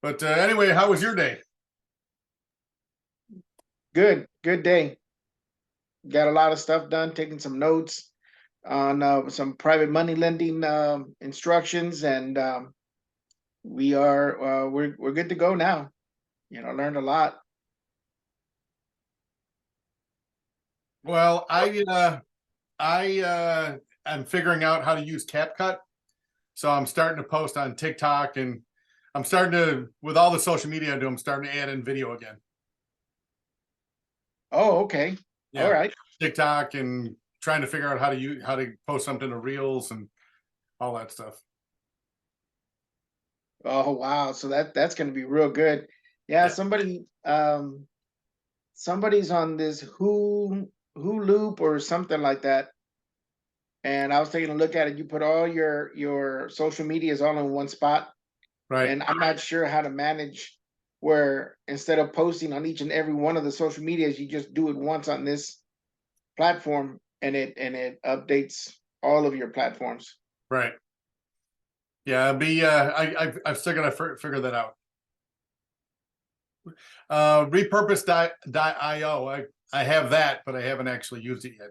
But anyway, how was your day? Good day. Got a lot of stuff done, taking some notes on some private money lending instructions, and we're good to go now. Learned a lot. Well, I am figuring out how to use CapCut, so I'm starting to post on TikTok, and I'm starting to, with all the social media I do, I'm starting to add in video again. Oh, okay. All Yeah, right. TikTok, and trying to figure out how to post something to Reels and all that stuff. Oh, wow. So that's going to be real good. Yeah, Yeah. somebody's on this who loop or something like that. And I was taking a look at it. You put all your social medias all in one spot. Right. And I'm not sure how to manage where instead of posting on each and every one of the social medias, you just do it once on this platform and it updates all of your platforms. Right. Yeah. I've still got to figure that out. Repurpose.io. I have that, but I haven't actually used it yet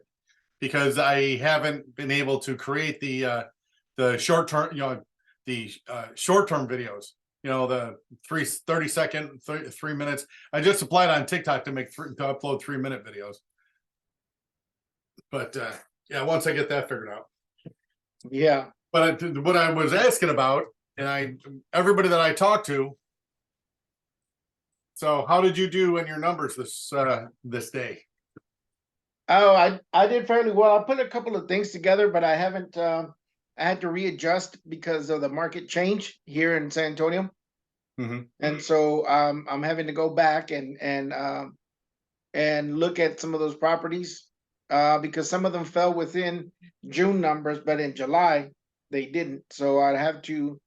because I haven't been able to create the short term, the short term videos. The 30-second, 3 minutes. I just applied on TikTok to upload 3-minute videos. But yeah, once I get that figured out. Yeah. But what I was asking about, and everybody that I talked to. So how did you do in your numbers this day? Oh, I did fairly well. I put a couple of things together, but I haven't. I had to readjust because of the market change here in San Antonio, and so I'm having to go back and look at some of those properties because some of them fell within June numbers, but in July they didn't. So I'd have to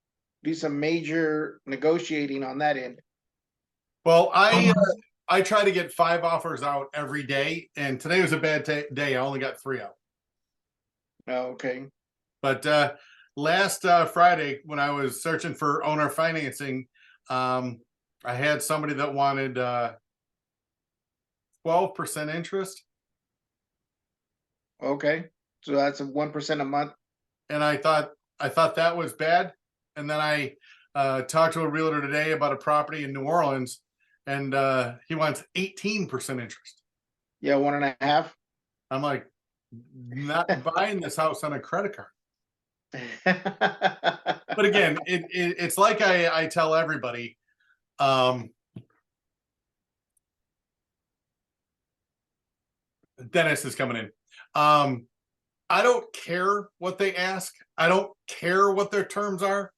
do some major negotiating on that end. Well, I try to get 5 offers out every day, and today was a bad day. I only got 3 out. Okay. But last Friday, when I was searching for owner financing, I had somebody that wanted 12% interest, Okay. So that's a 1% a month. and I thought that was bad. And then I talked to a realtor today about a property in New Orleans, and he wants 18% interest. Yeah, 1.5. I'm like, not buying this house on a credit card. But again, it's like I tell everybody, Dennis is coming in. I don't care what they ask. I don't care what their terms are.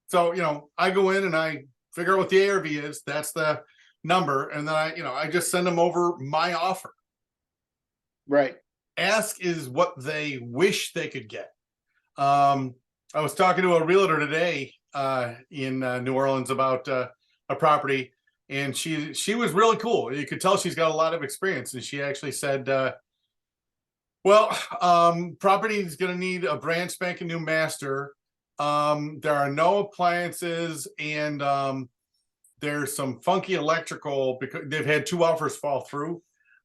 So, I go in and I figure out what the ARV is. That's the number. And then I just send them over my offer. Right. Ask is what they wish they could get. I was talking to a realtor today in New Orleans about a property, and she was really cool. You could tell she's got a lot of experience, and she actually said, property is going to need a brand spanking new master. There are no appliances, and there's some funky electrical because they've had 2 offers fall through.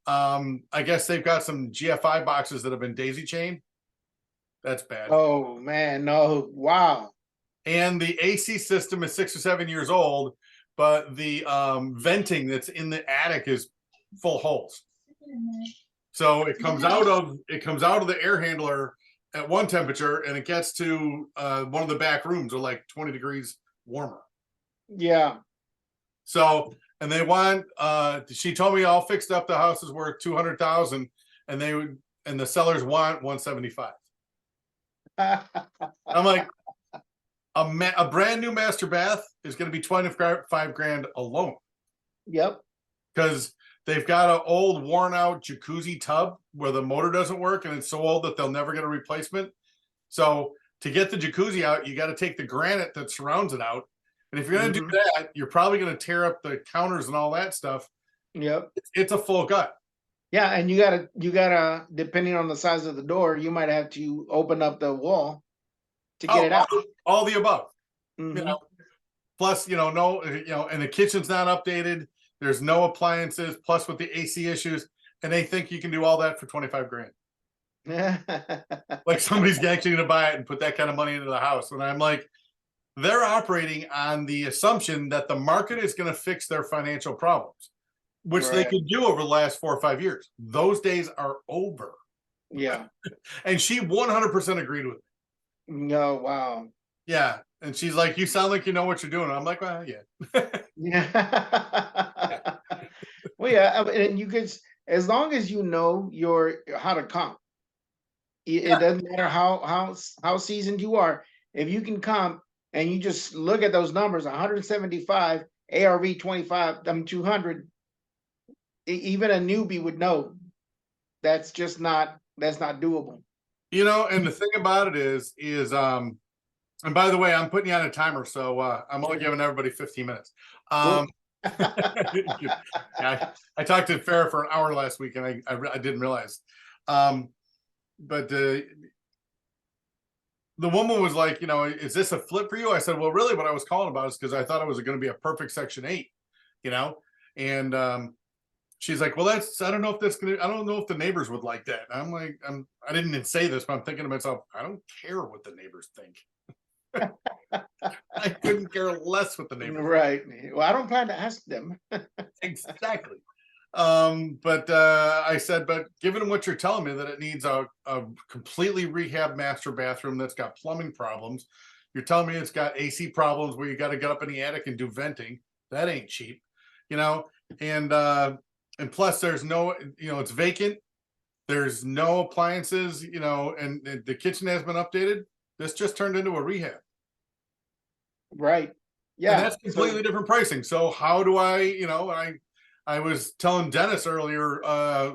I guess they've got some GFI boxes that have been daisy chained. That's bad. Oh man, no. Wow. And the AC system is 6 or 7 years old, but the venting that's in the attic is full holes. So it comes out of the air handler at one temperature, and it gets to one of the back rooms are like 20 degrees warmer. Yeah. So, and they want she told me all fixed up, the house is worth 200,000, and the sellers want 175. I'm like, a brand new master bath is going to be 25 grand alone. Yep. Because they've got an old worn out jacuzzi tub where the motor doesn't work, and it's so old that they'll never get a replacement. So to get the jacuzzi out, you got to take the granite that surrounds it out. And if you're going to do that, you're probably going to tear up the counters and all that stuff. Yep. It's a full gut. Yeah, and you gotta depending on the size of the door, you might have to open up the wall to get it out. All the above. Mm-hmm. plus, no, and the kitchen's not updated. There's no appliances, plus with the AC issues, and they think you can do all that for 25 grand. Like somebody's actually going to buy it and put that kind of money into the house. And I'm like, they're operating on the assumption that the market is going to fix their financial problems, which they could do over the last 4 or 5 years. Those days are over. Yeah. And she 100% agreed with me. No, wow. Yeah. And she's like, you sound like you know what you're doing. And I'm like, well, yeah. Yeah. Well, yeah, and you could, as long as you know how to comp, it doesn't matter how seasoned you are. If you can comp and you just look at those numbers, 175, ARV 25, 200, even a newbie would know that's not doable. And the thing about it is, and by the way, I'm putting you on a timer, so I'm only giving everybody 15 minutes. Yeah, I talked to Farrah for an hour last week, and I didn't realize. But the woman was like, is this a flip for you? I said, well, really, what I was calling about is because I thought it was going to be a perfect Section 8, and she's like, well, I don't know if I don't know if the neighbors would like that. And I'm like, I didn't even say this, but I'm thinking to myself, I don't care what the neighbors think. I couldn't care less what the neighbors. Right. Well, I don't plan to ask them. Exactly. But I said, but given what you're telling me, that it needs a completely rehab master bathroom that's got plumbing problems, you're telling me it's got AC problems where you got to get up in the attic and do venting. That ain't cheap, and plus there's no, it's vacant. There's no appliances, and the kitchen has been updated. This just turned into a rehab. Right. Yeah. And that's completely different pricing. So how do I was telling Dennis earlier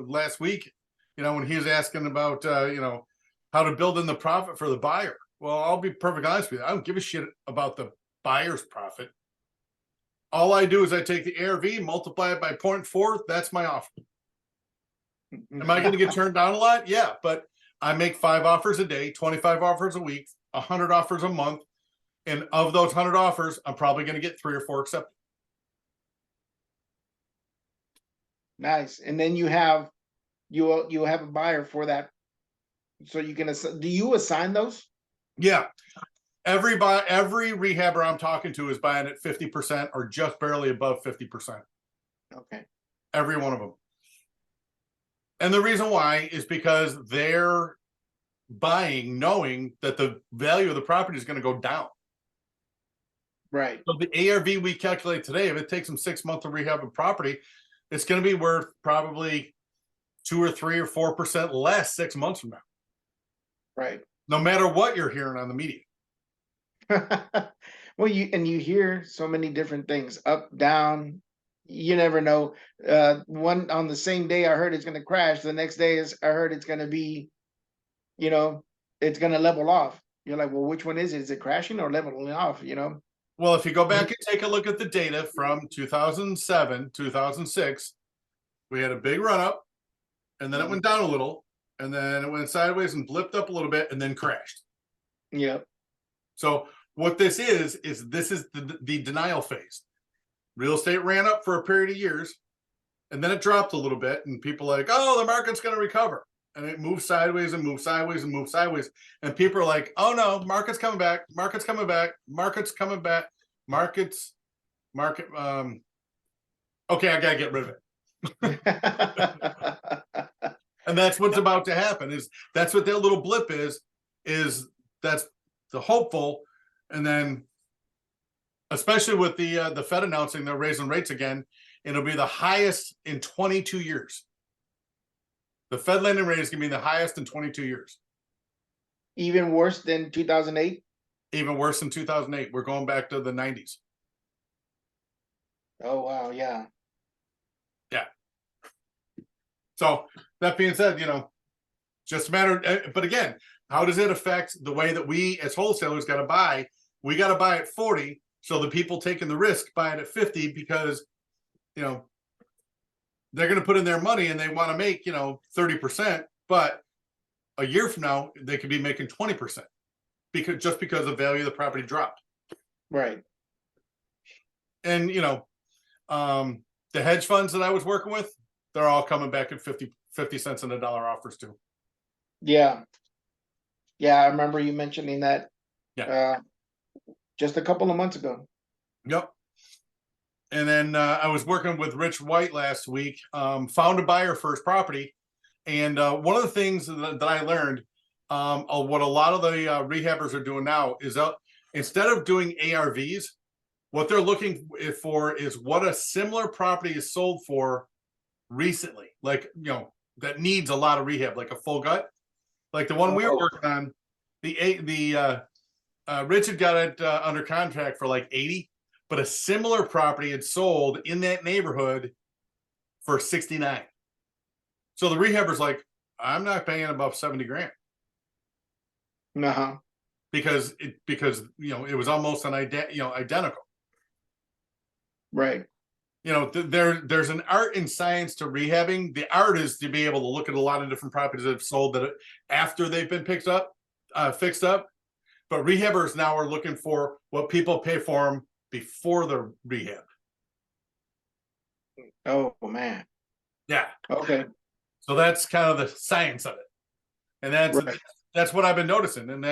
last week, when he was asking about, how to build in the profit for the buyer. Well, I'll be perfectly honest with you. I don't give a shit about the buyer's profit. All I do is I take the ARV, multiply it by 0.4. That's my offer. Am I going to get turned down a lot? Yeah, but I make 5 offers a day, 25 offers a week, 100 offers a month. And of those 100 offers, I'm probably going to get 3 or 4 accepted. Nice. And then you'll have a buyer for that. So you can do you assign those? Yeah. Every rehabber I'm talking to is buying at 50% or just barely above 50%. Okay. Every one of them. And the reason why is because they're buying knowing that the value of the property is going to go down. Right. So the ARV we calculate today, if it takes them 6 months to rehab a property, it's going to be worth probably 2 or 3 or 4% less 6 months from now. Right. No matter what you're hearing on the media. Well, you hear so many different things, up, down. You never know. One on the same day I heard it's going to crash. The next day I heard it's going to be, it's going to level off. You're like, well, which one is it? Is it crashing or leveling off? Well, if you go back and take a look at the data from 2007, 2006, we had a big run up, and then it went down a little, and then it went sideways and blipped up a little bit, and then crashed. Yep. So what this is the denial phase. Real estate ran up for a period of years, and then it dropped a little bit, and people are like, oh, the market's going to recover. And it moved sideways and moved sideways and moved sideways. And people are like, oh no, market's coming back, market's coming back, market's coming back, market. Okay, I gotta get rid of it. And that's what's about to happen. That's what that little blip is that's the hopeful. And then especially with the Fed announcing they're raising rates again, it'll be the highest in 22 years. The Fed lending rate is going to be the highest in 22 years. Even worse than 2008? Even worse than 2008. We're going back to the 90s. Oh, wow. Yeah. Yeah. So that being said, just a matter. But again, how does it affect the way that we as wholesalers got to buy? We got to buy at 40. So the people taking the risk buy it at 50 because, they're going to put in their money and they want to make, 30%, but a year from now, they could be making 20% because the value of the property dropped. Right. And the hedge funds that I was working with, they're all coming back at 50 cents on the dollar offers too. Yeah. Yeah, I remember you mentioning that. Yeah. Just a couple of months ago. Yep. And then I was working with Rich White last week, found a buyer for his property. And one of the things that I learned, what a lot of the rehabbers are doing now is instead of doing ARVs, what they're looking for is what a similar property is sold for recently, like, that needs a lot of rehab, like a full gut, like the one we were working on. Richard got it under contract for like 80, but a similar property had sold in that neighborhood for 69. So the rehabber's like, I'm not paying above 70 grand. Because it was almost identical. Right. There's an art and science to rehabbing. The art is to be able to look at a lot of different properties that have sold that after they've been fixed up. But rehabbers now are looking for what people pay for them before the rehab. Oh man. Yeah. Okay. So that's kind of the science of it, and that's what I've been noticing. And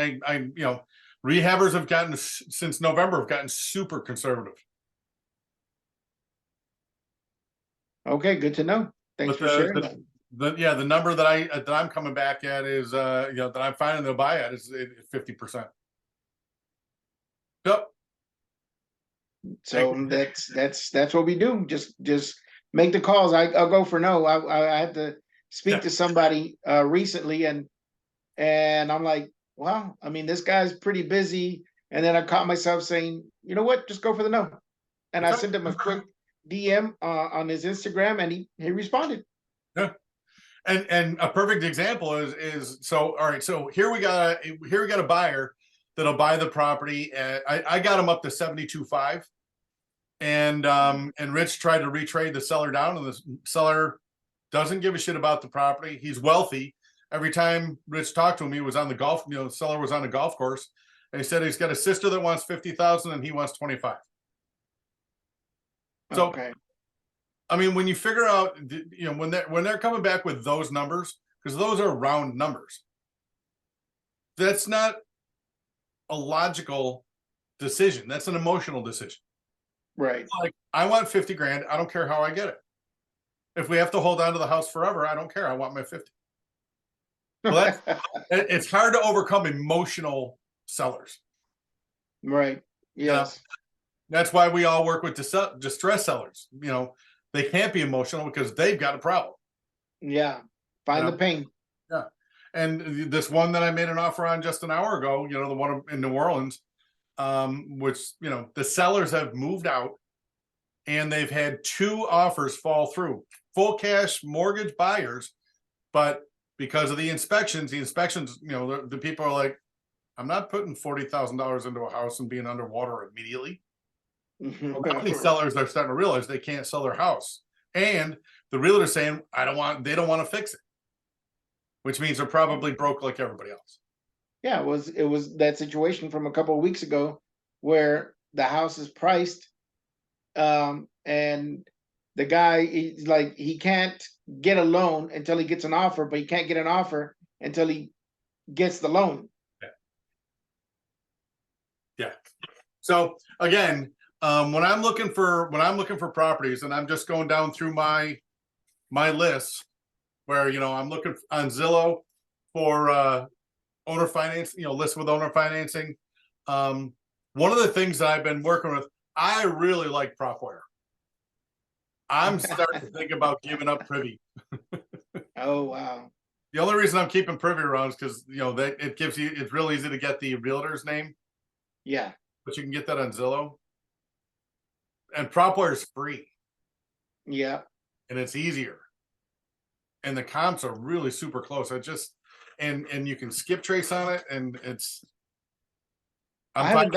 rehabbers have gotten, since November, have gotten super conservative. Okay, good to know. Thanks for sharing that. The number that I'm coming back at is that I'm finding they'll buy at is 50%. Yep. So that's what we do. Just make the calls. I'll go for no. I had to speak to somebody recently, and I'm like, wow, I mean, this guy's pretty busy. And then I caught myself saying, you know what, just go for the no. And I sent him a quick DM on his Instagram, and he responded. Yeah. And a perfect example is so, all right, so here we got a buyer that'll buy the property. I got him up to 72.5, and Rich tried to retrade the seller down, and the seller doesn't give a shit about the property. He's wealthy. Every time Rich talked to him, he was on the seller was on the golf course, and he said he's got a sister that wants 50,000 and he wants 25. So, okay. I mean, when you figure out, when they're coming back with those numbers, because those are round numbers, that's not a logical decision. That's an emotional decision. Right. Like, I want 50 grand. I don't care how I get it. If we have to hold on to the house forever, I don't care. I want my 50. Well, it's hard to overcome emotional sellers. Right. Yes. That's why we all work with distress sellers. They can't be emotional because they've got a problem. Yeah. Find the pain. Yeah. And this one that I made an offer on just an hour ago, the one in New Orleans, which, the sellers have moved out, and they've had 2 offers fall through, full cash mortgage buyers. But because of the inspections, the people are like, I'm not putting $40,000 into a house and being underwater immediately. Well, how many sellers are starting to realize they can't sell their house, and the realtor's saying, they don't want to fix it, which means they're probably broke like everybody else. Yeah, it was that situation from a couple of weeks ago where the house is priced, and the guy is like, he can't get a loan until he gets an offer, but he can't get an offer until he gets the loan. Yeah. So again, when I'm looking for properties, and I'm just going down through my list, where I'm looking on Zillow for owner finance, list with owner financing. One of the things that I've been working with, I really like PropWire. I'm starting to think about giving up Privy. Oh wow. The only reason I'm keeping Privy around is because it's real easy to get the realtor's name. Yeah. But you can get that on Zillow. And PropWire is free. Yeah. And it's easier. And the comps are really super close. And you can skip trace on it, and it's I haven't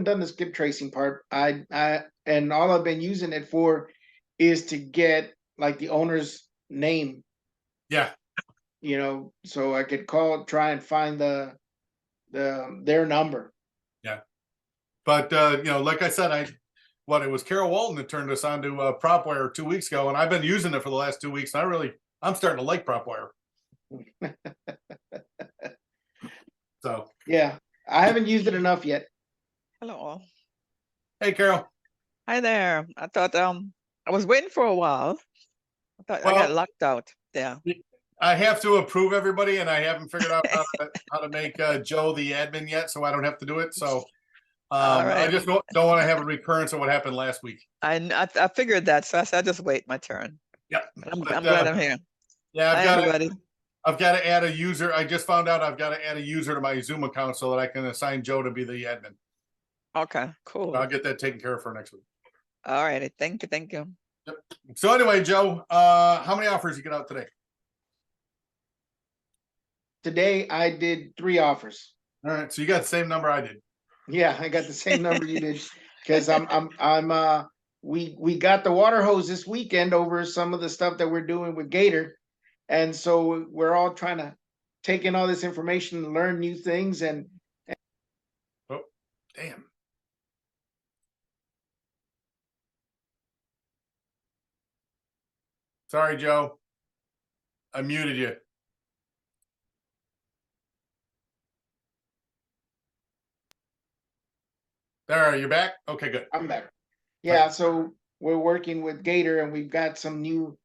done the skip tracing part. And all I've been using it for is to get like the owner's name. Yeah. So I could try and find their number. Yeah. But like I said, what, it was Carol Walton that turned us on to PropWire 2 weeks ago, and I've been using it for the last 2 weeks. And I'm starting to like PropWire. So Yeah, I haven't used it enough yet. Hello all. hey, Carol. Hi there. I thought I was waiting for a while. I thought I got Well, locked out. Yeah. I have to approve everybody, and I haven't figured out how to make Joe the admin yet, so I don't have to do it. So All I right. just don't want to have a recurrence of what happened last week. I figured that, so I said I'll just wait my turn. Yeah, I'm glad I'm here. Yeah, Hi, everybody. I've got to add a user. I just found out I've got to add a user to my Zoom account so that I can assign Joe to be the admin. Okay, cool. I'll get that taken care of for next week. All righty. Thank you. Thank you. Yep. So anyway, Joe, how many offers you get out today? Today I did 3 offers. All right, so you got the same number I did. Yeah, I got the same number you did, because we got the water hose this weekend over some of the stuff that we're doing with Gator. And so we're all trying to take in all this information and learn new things. And oh, damn. Sorry, Joe. I muted you. There, you're back? Okay, good. I'm back. Yeah, so we're working with Gator, and we've got some new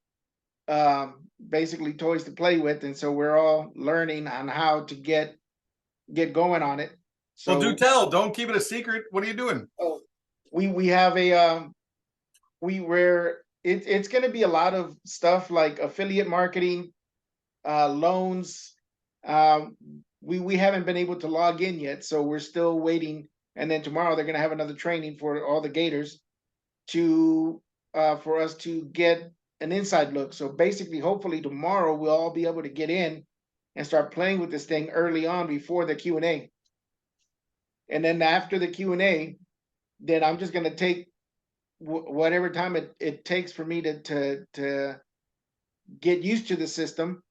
basically toys to play with, and so we're all learning on how to get going on it. So Well, do tell. Don't keep it a secret. What are you doing? oh, we have a it's going to be a lot of stuff like affiliate marketing, loans. We haven't been able to log in yet, so we're still waiting. And then tomorrow they're going to have another training for all the Gators to for us to get an inside look. So basically, hopefully tomorrow we'll all be able to get in and start playing with this thing early on before the Q&A. And then after the Q&A, then I'm just going to take whatever time it takes for me to get used to the system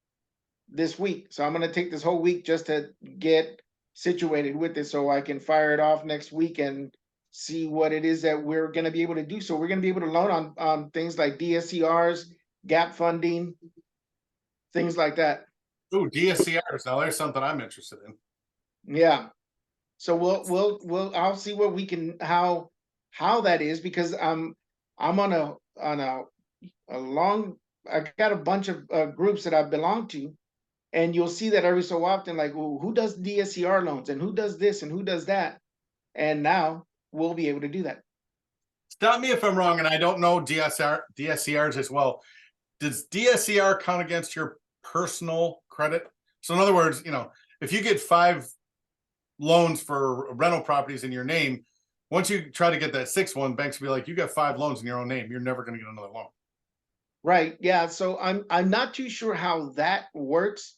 this week. So I'm going to take this whole week just to get situated with it so I can fire it off next week and see what it is that we're going to be able to do. So we're going to be able to loan on things like DSCRs, gap funding, things like that. Oh, DSCRs. Now there's something I'm interested in. Yeah. So I'll see what we can, how that is, because I'm on a long, I got a bunch of groups that I belong to, and you'll see that every so often, like, who does DSCR loans and who does this and who does that, and now we'll be able to do that. Stop me if I'm wrong, and I don't know DSCRs as well. Does DSCR count against your personal credit? So in other words, if you get 5 loans for rental properties in your name, once you try to get that 6th one, banks will be like, you got 5 loans in your own name. You're never going to get another loan. Right. Yeah. So I'm not too sure how that works,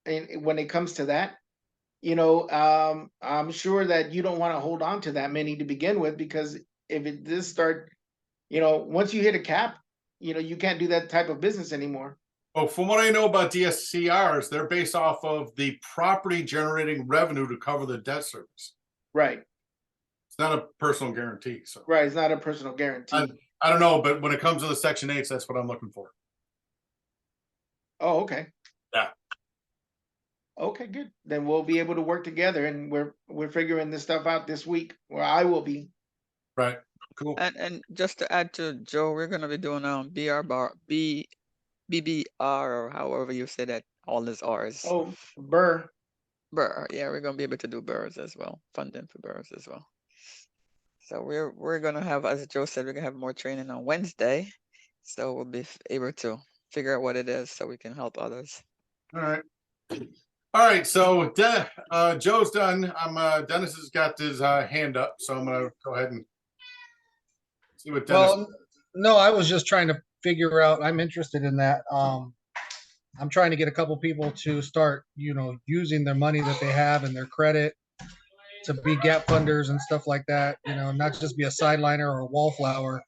and when it comes to that, I'm sure that you don't want to hold on to that many to begin with, because if it does start, once you hit a cap, you can't do that type of business anymore. Well, from what I know about DSCRs, they're based off of the property generating revenue to cover the debt service. Right. It's not a personal guarantee. So right, it's not a personal guarantee. I don't know, but when it comes to the Section 8s, that's what I'm looking for. Oh, okay. Yeah. Okay, good. Then we'll be able to work together, and we're figuring this stuff out this week, or I will be. Right. Cool. And just to add to Joe, we're gonna be doing BBR, or however you say that, all these R's. Oh, Burr. Yeah, we're gonna be able to do burrs as well, funding for burrs as well. So we're gonna have, as Joe said, we're gonna have more training on Wednesday, so we'll be able to figure out what it is so we can help others. All right. So Joe's done. Dennis has got his hand up, so I'm gonna go ahead and see what Dennis. Well, no, I was just trying to figure out. I'm interested in that. I'm trying to get a couple people to start, using their money that they have and their credit to be gap funders and stuff like that. Not just be a sideliner or a wallflower,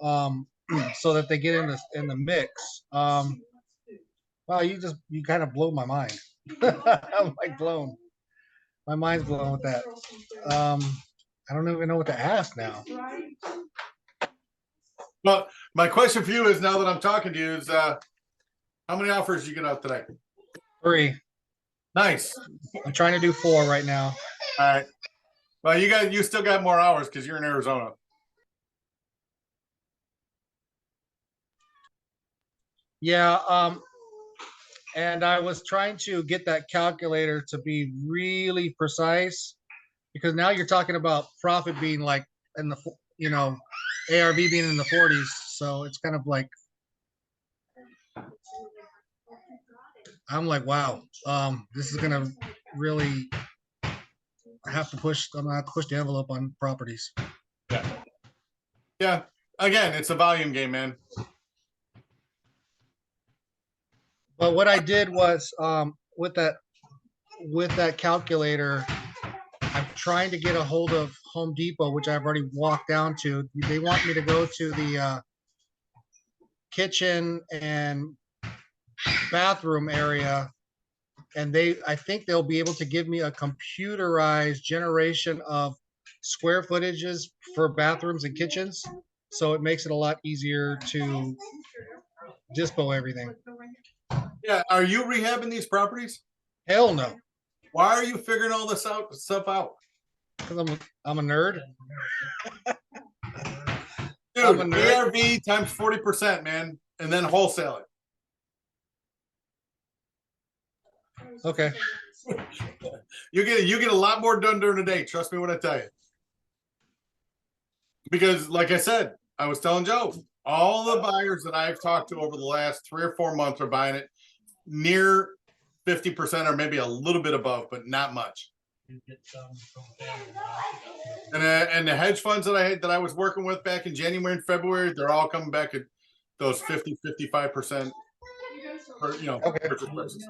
so that they get in the mix. Wow, you kind of blow my mind. I'm like blown. My mind's blown with that. I don't even know what to ask now. Well, my question for you is, now that I'm talking to you, is how many offers you get out today? 3. Nice. I'm trying to do 4 right now. All right. Well, you still got more hours because you're in Arizona. Yeah, and I was trying to get that calculator to be really precise, because now you're talking about profit being like in the, ARV being in the 40s. So it's kind of like, I'm like, wow, this is gonna really have to push. I'm gonna have to push the envelope on properties. Yeah. Again, it's a volume game, man. But what I did was, with that calculator, I'm trying to get a hold of Home Depot, which I've already walked down to. They want me to go to the kitchen and bathroom area, and I think they'll be able to give me a computerized generation of square footages for bathrooms and kitchens. So it makes it a lot easier to dispo everything. Yeah. Are you rehabbing these properties? Hell no, Why are you figuring all this stuff out? because I'm a nerd. Dude, I'm a nerd. ARV times 40%, man, and then wholesale it. Okay. You get a lot more done during the day. Trust me when I tell you. Because, like I said, I was telling Joe, all the buyers that I've talked to over the last 3 or 4 months are buying it near 50% or maybe a little bit above, but not much. And the hedge funds that I was working with back in January and February, they're all coming back at those 50-55%. Okay. Purchase prices.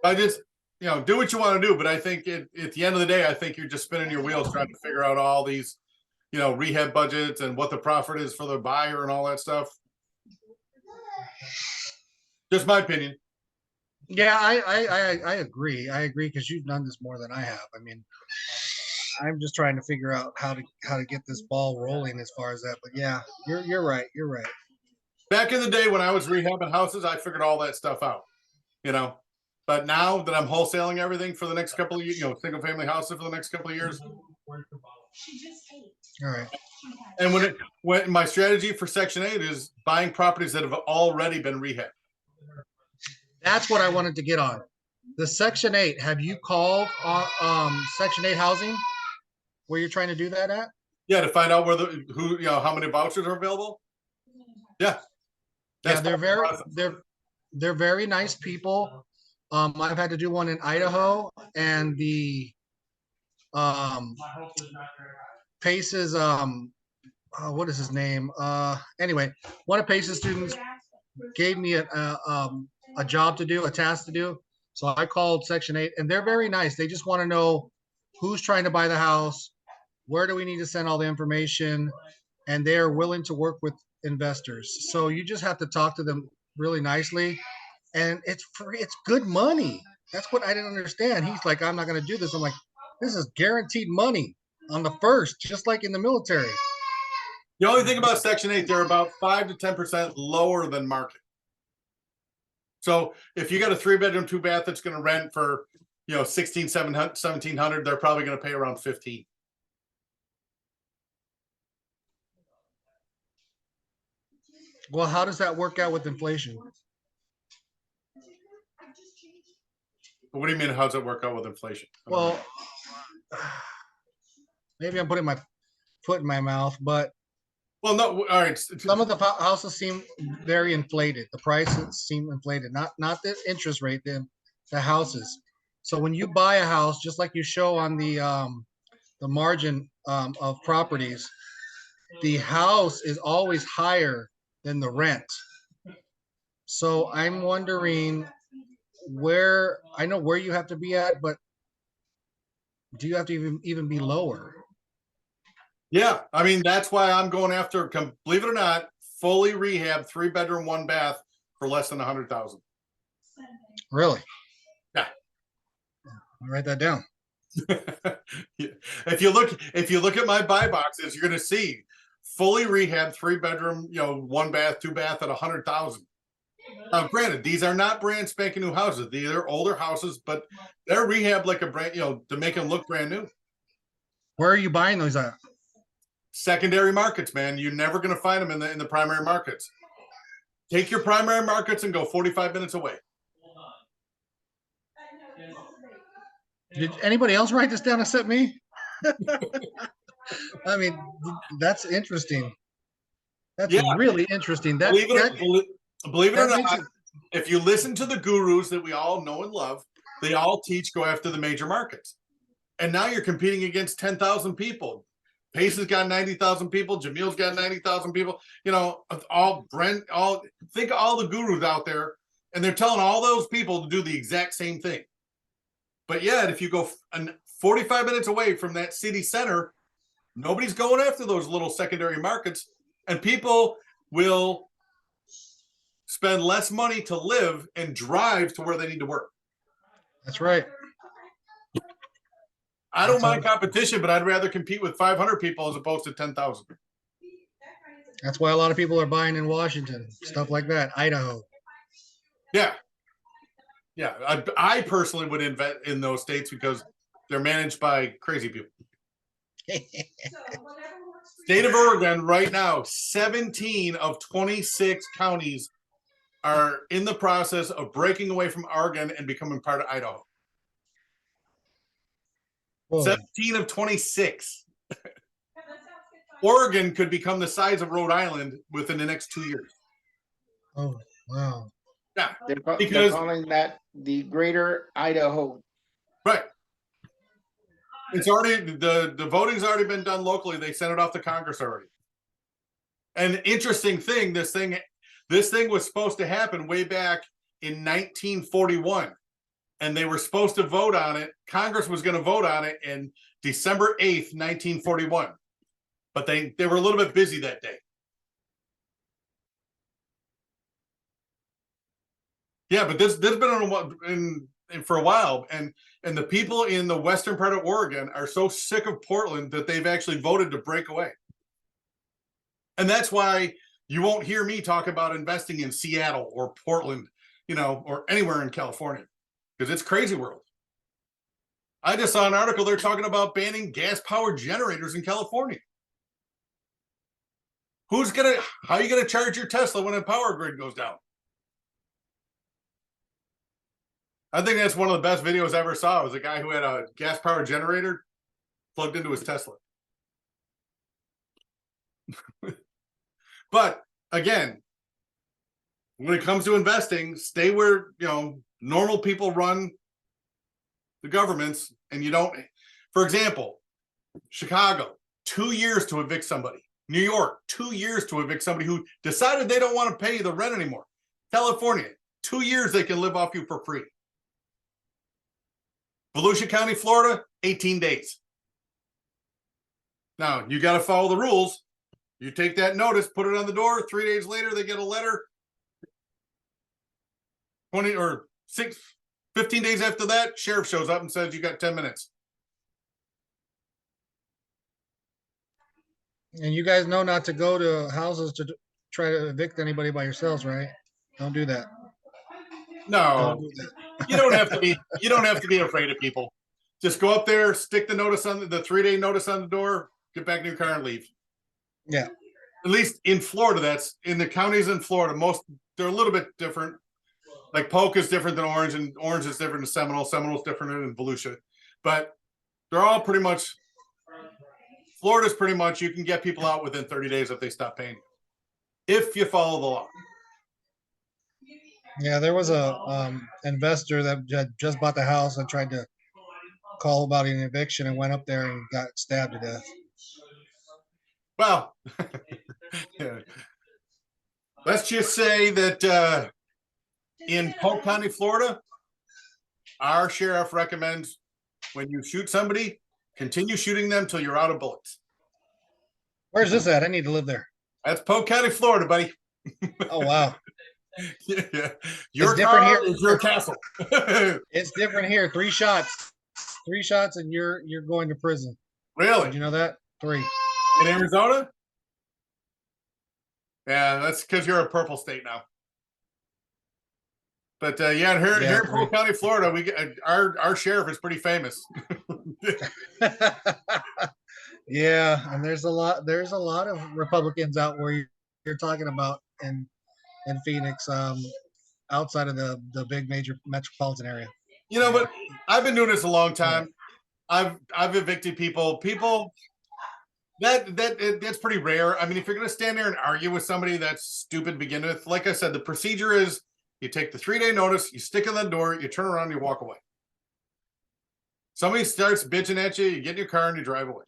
I just, do what you want to do, but I think at the end of the day, I think you're just spinning your wheels trying to figure out all these, rehab budgets and what the profit is for the buyer and all that stuff. Just my opinion. Yeah, I agree. I agree, because you've done this more than I have. I mean, I'm just trying to figure out how to get this ball rolling as far as that. But yeah, you're right. You're right. Back in the day when I was rehabbing houses, I figured all that stuff out, But now that I'm wholesaling everything for the next couple of years, single family houses for the next couple of years. All right. And when my strategy for Section 8 is buying properties that have already been rehabbed. That's what I wanted to get on. The Section 8. Have you called Section 8 housing, where you're trying to do that at? Yeah, to find out how many vouchers are available. Yeah. Yeah, they're very nice people. I've had to do one in Idaho, and the Pace's what is his name? Anyway, one of Pace's students gave me a job to do, a task to do. So I called Section 8, and they're very nice. They just want to know who's trying to buy the house, where do we need to send all the information, and they are willing to work with investors. So you just have to talk to them really nicely, and it's free. It's good money. That's what I didn't understand. He's like, I'm not going to do this. I'm like, this is guaranteed money on the first, just like in the military. The only thing about Section 8, they're about 5 to 10% lower than market. So if you got a 3-bedroom, 2-bath that's going to rent for, $1,700, they're probably going to pay around $15,000. Well, how does that work out with inflation? What do you mean? How does it work out with inflation? Well, maybe I'm putting my foot in my mouth, but well, no. All right. Some of the houses seem very inflated. The prices seem inflated, not the interest rate, the houses. So when you buy a house, just like you show on the margin of properties, the house is always higher than the rent. So I'm wondering I know where you have to be at, but do you have to even be lower? Yeah, I mean, that's why I'm going after, believe it or not, fully rehab 3-bedroom, 1-bath for less than $100,000. Really? Yeah. I'll write that down. If you look at my buy boxes, you're going to see fully rehabbed, 3-bedroom, 1 bath, 2 bath at 100,000. Now, granted, these are not brand spanking new houses. These are older houses, but they're rehabbed like a brand, to make them look brand new. Where are you buying those at? Secondary markets, man. You're never going to find them in the primary markets. Take your primary markets and go 45 minutes away. Did anybody else write this down except me? I mean, that's interesting. That's really interesting. Believe it or not, it, if you listen to the gurus that we all know and love, they all teach go after the major markets. And now you're competing against 10,000 people. Pace has got 90,000 people. Jamil's got 90,000 people. Think of all the gurus out there, and they're telling all those people to do the exact same thing. But yet, if you go 45 minutes away from that city center, nobody's going after those little secondary markets, and people will spend less money to live and drive to where they need to work. That's right. I don't mind competition, but I'd rather compete with 500 people as opposed to 10,000. That's why a lot of people are buying in Washington, stuff like that, Idaho. Yeah. I personally would invest in those states because they're managed by crazy people. State of Oregon right now, 17 of 26 counties are in the process of breaking away from Oregon and becoming part of Idaho. Whoa. 17 of 26. Oregon could become the size of Rhode Island within the next 2 years. Oh, wow. Yeah, They're calling that the Greater Idaho. Right. It's already the voting's already been done locally. They sent it off to Congress already. An interesting thing, this thing was supposed to happen way back in 1941. And they were supposed to vote on it. Congress was going to vote on it in December 8th, 1941. But they were a little bit busy that day. Yeah, but this has been for a while, and the people in the western part of Oregon are so sick of Portland that they've actually voted to break away. And that's why you won't hear me talk about investing in Seattle or Portland, or anywhere in California, because it's crazy world. I just saw an article they're talking about banning gas-powered generators in California. How are you gonna charge your Tesla when a power grid goes down? I think that's one of the best videos I ever saw. It was a guy who had a gas-powered generator plugged into his Tesla. But again, when it comes to investing, stay where normal people run the governments, and you don't. For example, Chicago, 2 years to evict somebody. New York, 2 years to evict somebody who decided they don't want to pay the rent anymore. California, 2 years they can live off you for free. Volusia County, Florida, 18 days. Now, you got to follow the rules. You take that notice, put it on the door. 3 days later, they get a letter. 15 days after that, sheriff shows up and says, you got 10 minutes. And you guys know not to go to houses to try to evict anybody by yourselves, right? Don't do that. No, Don't do that. you don't have to be. You don't have to be afraid of people. Just go up there, stick the notice on the 3-day notice on the door, get back in your car and leave. Yeah. At least in Florida, that's in the counties in Florida. They're a little bit different. Like Polk is different than Orange, and Orange is different than Seminole. Seminole is different than Volusia, but they're all pretty much. Florida's pretty much you can get people out within 30 days if they stop paying, if you follow the law. Yeah, there was a investor that had just bought the house and tried to call about an eviction and went up there and got stabbed to death. Well, let's just say that in Polk County, Florida, our sheriff recommends when you shoot somebody, continue shooting them till you're out of bullets. Where's this at? I need to live there. That's Polk County, Florida, buddy. Oh, wow. Yeah. Your different car here. is your castle. It's different here. 3 shots. 3 shots and you're going to prison. Really? Did you know that? 3. In Arizona? Yeah, that's because you're a purple state now. But yeah, here Yeah, in Polk County, Florida, we get our sheriff is pretty famous. yeah, and there's a lot of Republicans out where you're talking about in Phoenix, outside of the big major metropolitan area. You know, but I've been doing this a long time. I've evicted people. That's pretty rare. I mean, if you're going to stand there and argue with somebody that's stupid to begin with, like I said, the procedure is you take the 3-day notice, you stick it on the door, you turn around, and you walk away. Somebody starts bitching at you, you get in your car and you drive away.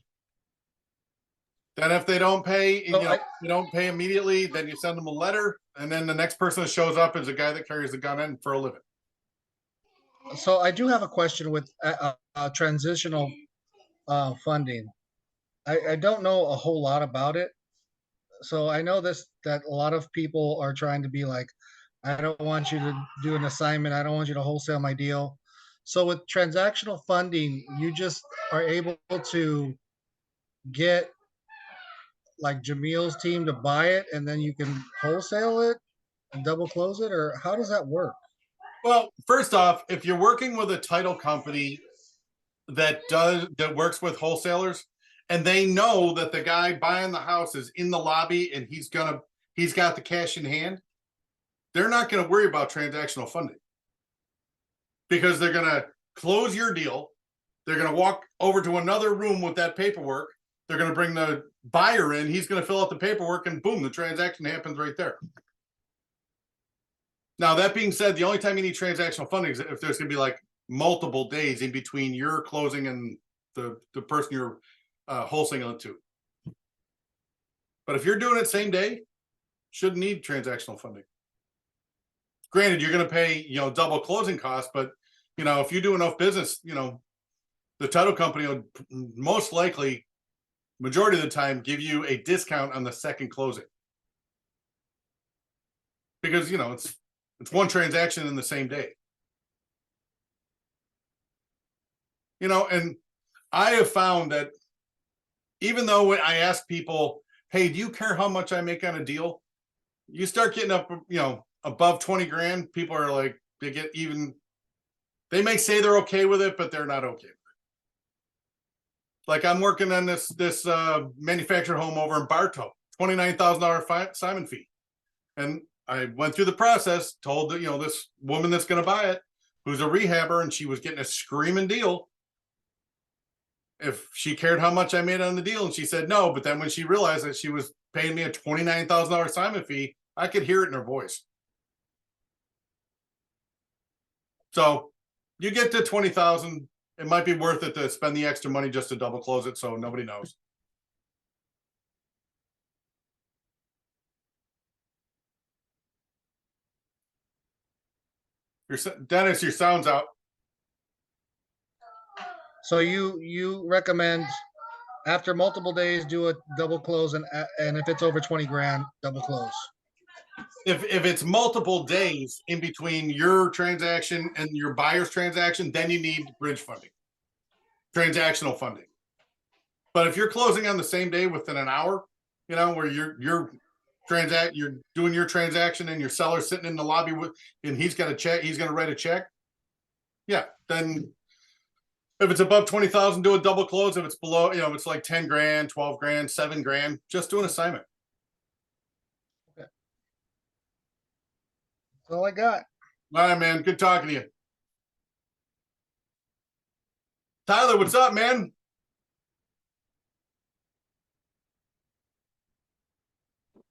Then if they don't pay, you don't pay immediately, then you send them a letter, and then the next person that shows up is a guy that carries the gun in for a living. So I do have a question with transitional funding. I don't know a whole lot about it. So I know that a lot of people are trying to be like, I don't want you to do an assignment. I don't want you to wholesale my deal. So with transactional funding, you just are able to get like Jamil's team to buy it and then you can wholesale it and double close it, or how does that work? Well, first off, if you're working with a title company that works with wholesalers and they know that the guy buying the house is in the lobby and he's got the cash in hand, they're not going to worry about transactional funding because they're going to close your deal. They're going to walk over to another room with that paperwork. They're going to bring the buyer in. He's going to fill out the paperwork and boom, the transaction happens right there. Now, that being said, the only time you need transactional funding is if there's going to be like multiple days in between your closing and the person you're wholesaling it to. But if you're doing it same day, shouldn't need transactional funding. Granted, you're going to pay, double closing costs, but, if you do enough business, the title company will most likely, majority of the time, give you a discount on the second closing. Because, it's one transaction in the same day. And I have found that even though when I ask people, hey, do you care how much I make on a deal? You start getting up, above 20 grand, people are like, they may say they're okay with it, but they're not okay with it. Like I'm working on this manufactured home over in Bartow, $29,000 assignment fee. And I went through the process, told that, this woman that's going to buy it, who's a rehabber, and she was getting a screaming deal, if she cared how much I made on the deal, and she said no. But then when she realized that she was paying me a $29,000 assignment fee, I could hear it in her voice. So you get to 20,000, it might be worth it to spend the extra money just to double close it so nobody knows. Dennis, your sound's out. So you recommend after multiple days do a double close, and if it's over 20 grand, double close. If it's multiple days in between your transaction and your buyer's transaction, then you need bridge funding, transactional funding. But if you're closing on the same day within an hour, where you're doing your transaction and your seller's sitting in the lobby and he's got a check, he's going to write a check. Yeah. Then if it's above 20,000, do a double close. If it's below, if it's like 10 grand, 12 grand, 7 grand, just do an assignment. Okay. That's all I got. All right, man. Good talking to you. Tyler, what's up, man?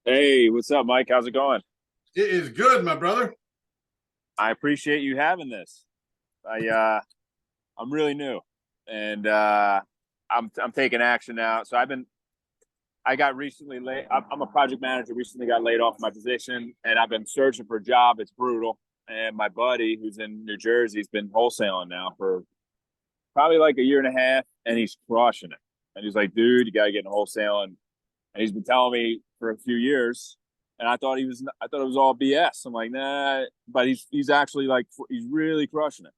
Hey, what's up, Mike? How's it going? It is good, my brother. I appreciate you having this. I'm really new, and I'm taking action now. So I got recently laid. I'm a project manager. Recently got laid off my position, and I've been searching for a job. It's brutal. And my buddy, who's in New Jersey, has been wholesaling now for probably like a year and a half, and he's crushing it. And he's like, dude, you got to get in wholesaling. And he's been telling me for a few years, and I thought it was all BS. I'm like, nah, but he's actually like, he's really crushing it.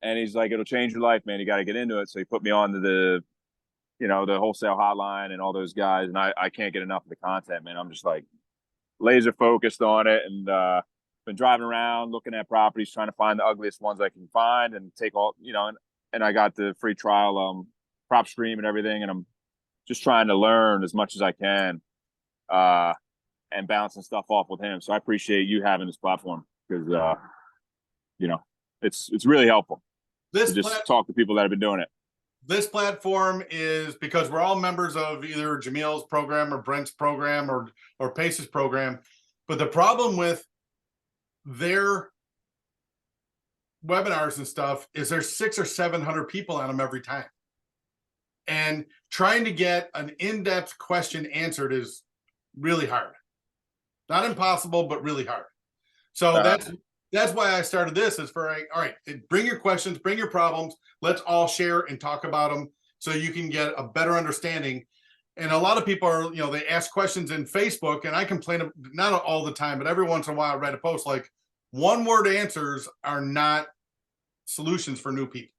And he's like, it'll change your life, man. You got to get into it. So he put me on to the wholesale hotline and all those guys. And I can't get enough of the content, man. I'm just like, laser focused on it, and been driving around looking at properties, trying to find the ugliest ones I can find, and take all, and I got the free trial prop stream and everything, and I'm just trying to learn as much as I can, and bouncing stuff off with him. So I appreciate you having this platform, because it's really helpful to just talk to people that have been doing it. This platform is because we're all members of either Jamil's program or Brent's program or Pace's program. But the problem with their webinars and stuff is there's 600 or 700 people on them every time. And trying to get an in-depth question answered is really hard. Not impossible, but really hard. So that's why I started this, is for, all right, bring your questions, bring your problems. Let's all share and talk about them so you can get a better understanding. And a lot of people are, they ask questions in Facebook, and I complain, not all the time, but every once in a while I write a post like, one-word answers are not solutions for new people.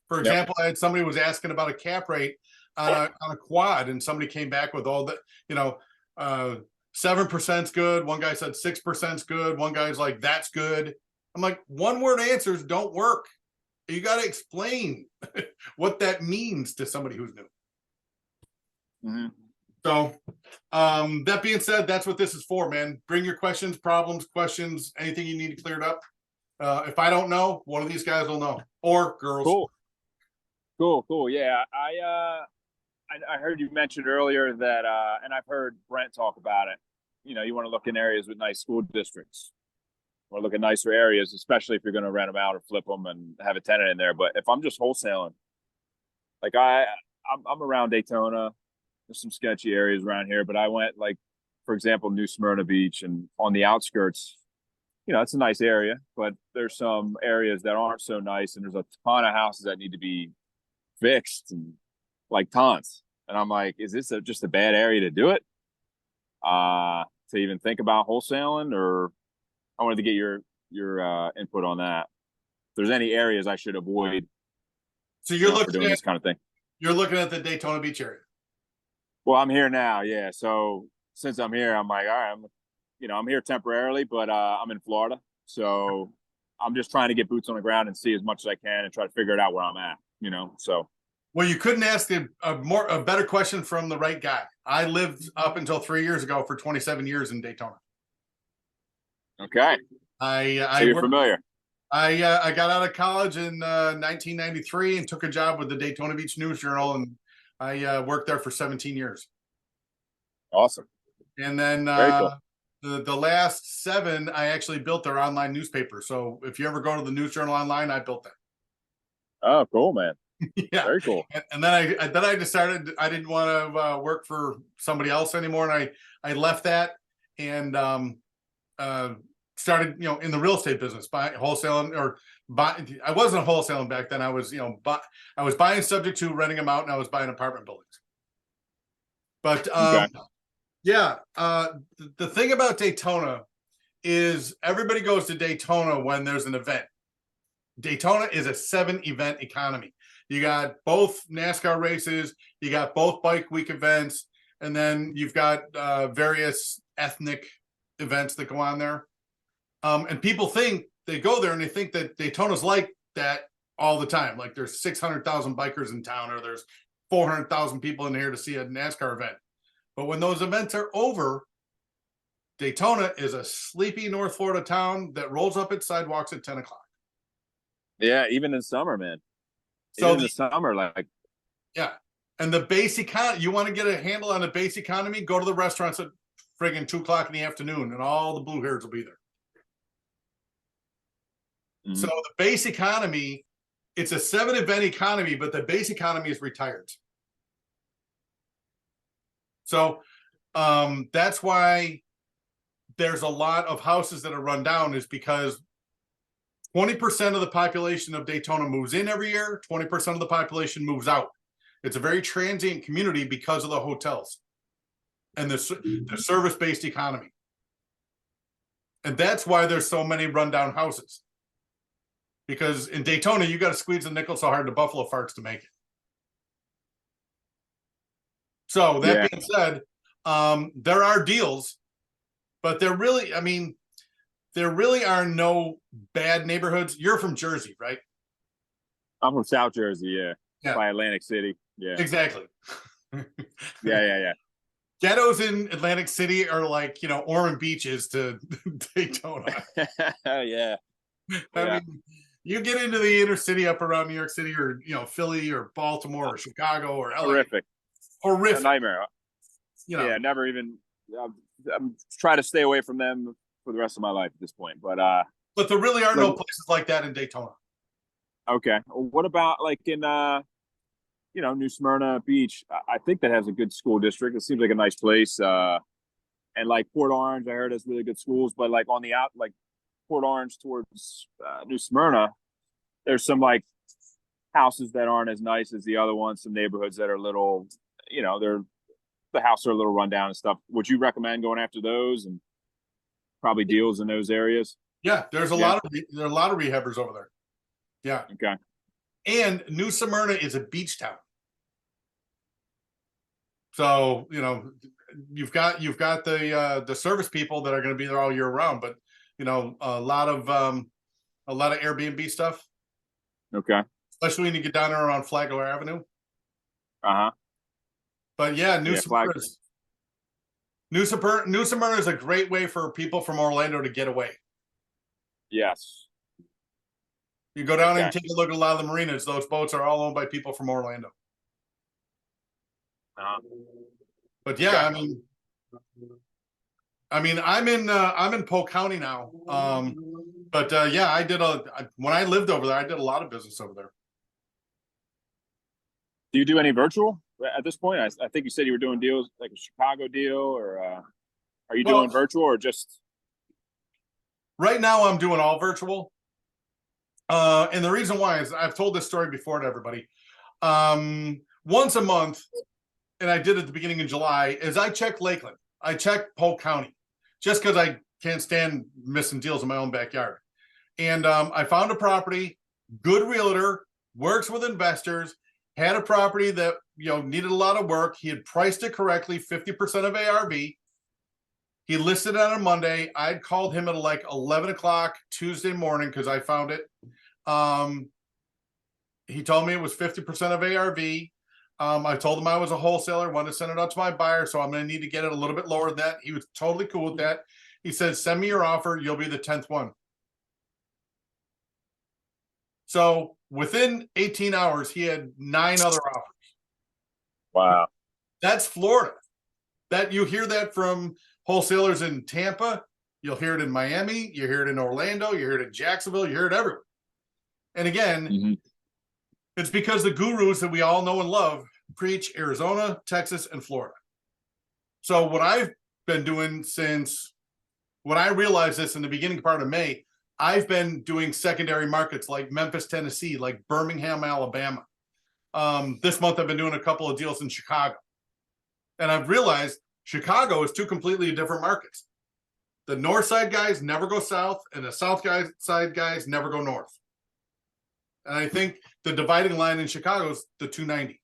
For example, I had somebody was asking about a cap rate on a quad, and somebody came back with all the, 7%'s good. One guy said 6%'s good. One guy's like, that's good. I'm like, one-word answers don't work. You got to explain what that means to somebody who's new. Mm-hmm. So that being said, that's what this is for, man. Bring your questions, problems, questions, anything you need cleared up. If I don't know, one of these guys will know, or girls. Cool. Yeah, I heard you mention earlier that, and I've heard Brent talk about it. You want to look in areas with nice school districts. You want to look at nicer areas, especially if you're going to rent them out or flip them and have a tenant in there. But if I'm just wholesaling, like I'm around Daytona, there's some sketchy areas around here, but I went, like, for example, New Smyrna Beach, and on the outskirts, it's a nice area, but there's some areas that aren't so nice, and there's a ton of houses that need to be fixed, and like tons. And I'm like, is this just a bad area to do it? To even think about wholesaling? Or I wanted to get your input on that. If there's any areas I should avoid. So you're looking for doing this kind of thing. You're looking at the Daytona Beach area. Well, I'm here now, yeah. So since I'm here, I'm like, all right, I'm here temporarily, but I'm in Florida, so I'm just trying to get boots on the ground and see as much as I can and try to figure it out where I'm at. So. Well, you couldn't ask a better question from the right guy. I lived up until 3 years ago for 27 years in Daytona. Okay. So you're familiar. I got out of college in 1993 and took a job with the Daytona Beach News Journal, and I worked there for 17 years. Awesome. And then Cool. the last 7, I actually built their online newspaper. So if you ever go to the News Journal online, I built that. Oh, cool, man. Yeah, very cool. And then I decided I didn't want to work for somebody else anymore, and I left that and started in the real estate business, wholesaling I wasn't wholesaling back then. I was I was buying subject to, renting them out, and I was buying apartment buildings. But yeah, the thing about Daytona is everybody goes to Daytona when there's an event. Daytona is a 7-event economy. You got both NASCAR races, you got both bike week events, and then you've got various ethnic events that go on there. And people think, they go there and they think that Daytona's like that all the time. Like there's 600,000 bikers in town, or there's 400,000 people in here to see a NASCAR event. But when those events are over, Daytona is a sleepy North Florida town that rolls up its sidewalks at 10 o'clock. Yeah, even in summer, man. So in the summer, like, yeah. And the base economy, you want to get a handle on the base economy, go to the restaurants at friggin' 2 o'clock in the afternoon, and all the blue hairs will be there. Mm-hmm. So the base economy, it's a 7-event economy, but the base economy is retired. So that's why there's a lot of houses that are run down, is because 20% of the population of Daytona moves in every year, 20% of the population moves out. It's a very transient community because of the hotels and the service-based economy. And that's why there's so many rundown houses. Because in Daytona, you got to squeeze the nickel so hard the buffalo farts to make it. So that being said, There are deals, but there really, I mean, there really are no bad neighborhoods. You're from Jersey, right? I'm from South Jersey, yeah. Yeah. By Atlantic City. Yeah. Exactly. Yeah. Ghettos in Atlantic City are like, you know, Ormond Beaches to Daytona. Yeah. I mean, you get into the inner city up around New York City or, you know, Philly or Baltimore or Chicago or LA. Horrific. Horrific. A nightmare. You know. Yeah, never even. I'm trying to stay away from them for the rest of my life at this point. But there really are no places like that in Daytona. Okay. What about like in New Smyrna Beach? I think that has a good school district. It seems like a nice place. And like Port Orange, I heard has really good schools. But like on the like Port Orange towards New Smyrna, there's some like houses that aren't as nice as the other ones. Some neighborhoods that are a little, the houses are a little rundown and stuff. Would you recommend going after those and probably deals in those areas? Yeah, there's a lot of rehabbers over there. Yeah. Okay. And New Smyrna is a beach town. So, you know, you've got the service people that are going to be there all year round, but you know, a lot of Airbnb stuff. Okay. Especially when you get down there around Flagler Avenue. Uh-huh. But yeah, New Smyrna is a great way for people from Orlando to get away. Yes. You go down and take a look at a lot of the marinas. Those boats are all owned by people from Orlando. But yeah, I mean, I'm in Polk County now. But yeah, when I lived over there, I did a lot of business over there. Do you do any virtual at this point? I think you said you were doing deals like a Chicago deal, or are you doing virtual or just? Right now, I'm doing all virtual. And the reason why is I've told this story before to everybody. Once a month, and I did at the beginning of July, is I check Lakeland. I check Polk County just because I can't stand missing deals in my own backyard. And I found a property, good realtor, works with investors, had a property that, you know, needed a lot of work. He had priced it correctly, 50% of ARV. He listed it on a Monday. I'd called him at like 11 o'clock Tuesday morning because I found it. He told me it was 50% of ARV. I told him I was a wholesaler, wanted to send it out to my buyer, so I'm going to need to get it a little bit lower than that. He was totally cool with that. He said, send me your offer. You'll be the 10th one. So within 18 hours, he had 9 other offers. Wow. That's Florida. That you hear that from wholesalers in Tampa. You'll hear it in Miami. You hear it in Orlando. You hear it in Jacksonville. You hear it everywhere. And again, it's because the gurus that we all know and love preach Arizona, Texas, and Florida. So what I've been doing since when I realized this in the beginning part of May, I've been doing secondary markets like Memphis, Tennessee, like Birmingham, Alabama. This month I've been doing a couple of deals in Chicago. And I've realized Chicago is 2 completely different markets. The north side guys never go south, and the south side guys never go north. And I think the dividing line in Chicago is the 290.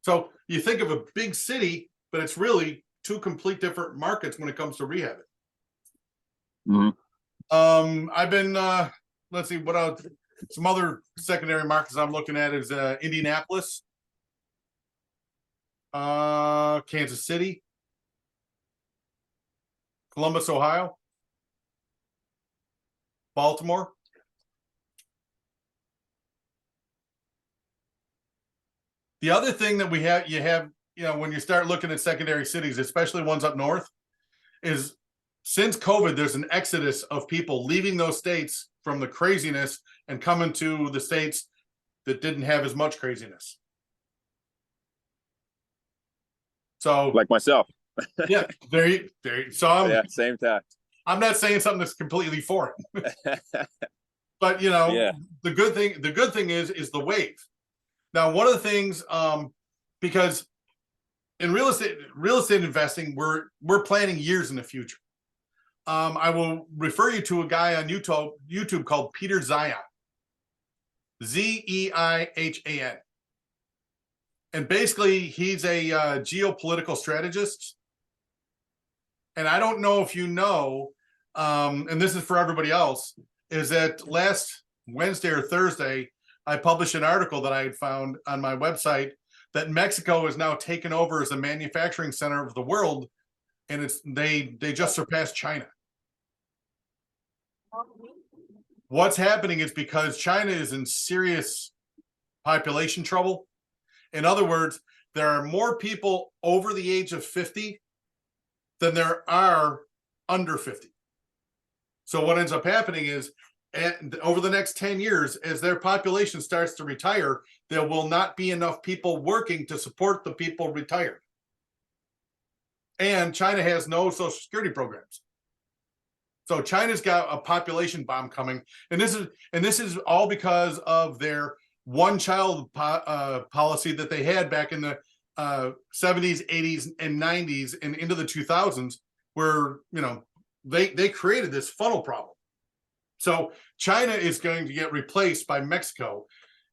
So you think of a big city, but it's really 2 complete different markets when it comes to rehabbing. I've been let's see what else. Some other secondary markets I'm looking at is Indianapolis, Kansas City, Columbus, Ohio, Baltimore. The other thing that you have, when you start looking at secondary cities, especially ones up north, is since COVID, there's an exodus of people leaving those states from the craziness and coming to the states that didn't have as much craziness. So, like myself. Yeah, there you. So same time. I'm not saying something that's completely foreign, but the good thing is the wave. Now, one of the things, because in real estate investing, we're planning years in the future. I will refer you to a guy on YouTube called Peter Zeihan, Zeihan, and basically he's a geopolitical strategist. And I don't know if you know, and this is for everybody else, is that last Wednesday or Thursday, I published an article that I had found on my website that Mexico is now taken over as the manufacturing center of the world, and they just surpassed China. What's happening is because China is in serious population trouble. In other words, there are more people over the age of 50 than there are under 50. So what ends up happening is over the next 10 years, as their population starts to retire, there will not be enough people working to support the people retired. And China has no social security programs. So China's got a population bomb coming, and this is all because of their one-child policy that they had back in the 70s, 80s, and 90s, and into the 2000s, where they created this funnel problem. So China is going to get replaced by Mexico,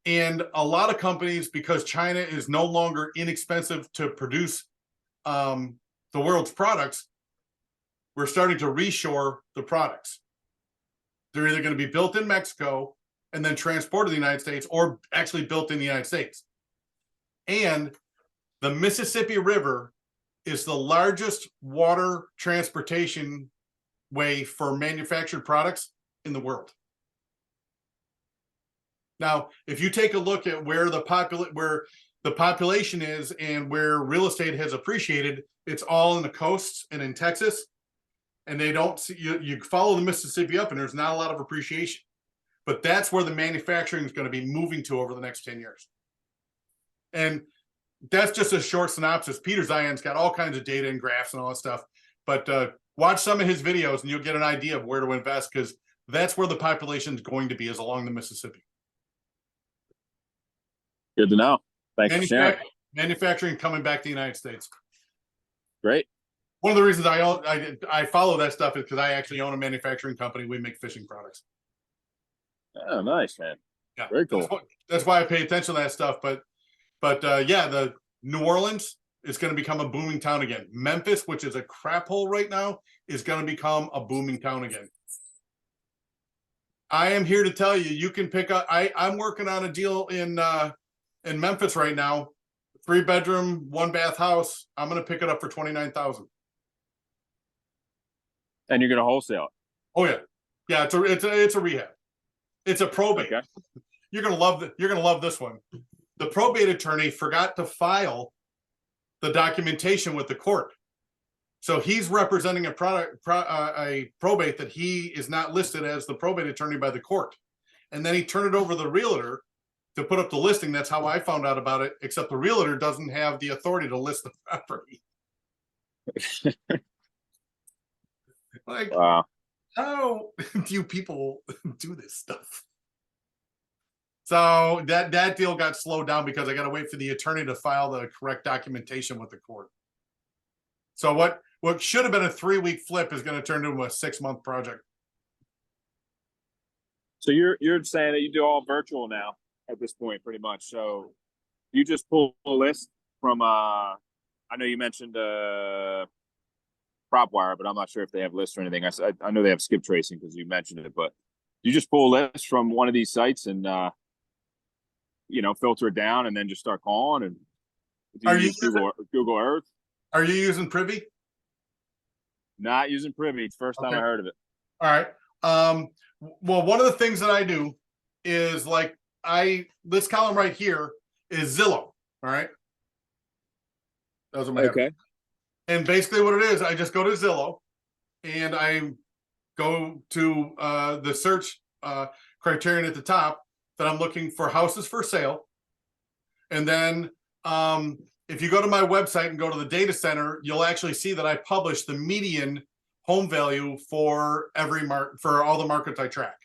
and a lot of companies, because China is no longer inexpensive to produce the world's products, we're starting to reshore the products. They're either going to be built in Mexico and then transported to the United States, or actually built in the United States. And the Mississippi River is the largest water transportation way for manufactured products in the world. Now, if you take a look at where the population is and where real estate has appreciated, it's all in the coasts and in Texas. And they don't see, you follow the Mississippi up, and there's not a lot of appreciation. But that's where the manufacturing is going to be moving to over the next 10 years. And that's just a short synopsis. Peter Zion's got all kinds of data and graphs and all that stuff. But watch some of his videos and you'll get an idea of where to invest, because that's where the population is going to be, is along the Mississippi. Good to know. Thanks for sharing. Manufacturing coming back to the United States. Great. One of the reasons I follow that stuff is because I actually own a manufacturing company. We make fishing products. Oh, nice, man. Yeah, very cool. That's why I pay attention to that stuff. But yeah, the New Orleans is going to become a booming town again. Memphis, which is a crap hole right now, is going to become a booming town again. I am here to tell you, you can pick up. I'm working on a deal in Memphis right now, 3-bedroom, 1-bath house. I'm going to pick it up for $29,000. And you're going to wholesale it? Oh yeah, yeah. It's a rehab. It's a probate. Okay. You're gonna love this one. The probate attorney forgot to file the documentation with the court, so he's representing a probate that he is not listed as the probate attorney by the court, and then he turned it over to the realtor to put up the listing. That's how I found out about it. Except the realtor doesn't have the authority to list the property. Like, wow. How do you people do this stuff? So that deal got slowed down because I got to wait for the attorney to file the correct documentation with the court. So what should have been a 3-week flip is going to turn into a 6-month project. So you're saying that you do all virtual now at this point, pretty much. So you just pull a list from I know you mentioned PropWire, but I'm not sure if they have lists or anything. I know they have skip tracing because you mentioned it, but you just pull a list from one of these sites and filter it down and then just start calling. And are you Google Earth? Are you using Privy? Not using Privy. It's the first time I heard of it. All right. Well, one of the things that I do is this column right here is Zillow. All right. Those are my okay. And basically what it is, I just go to Zillow and I go to the search criterion at the top that I'm looking for houses for sale. And then if you go to my website and go to the data center, you'll actually see that I publish the median home value for for all the markets I track.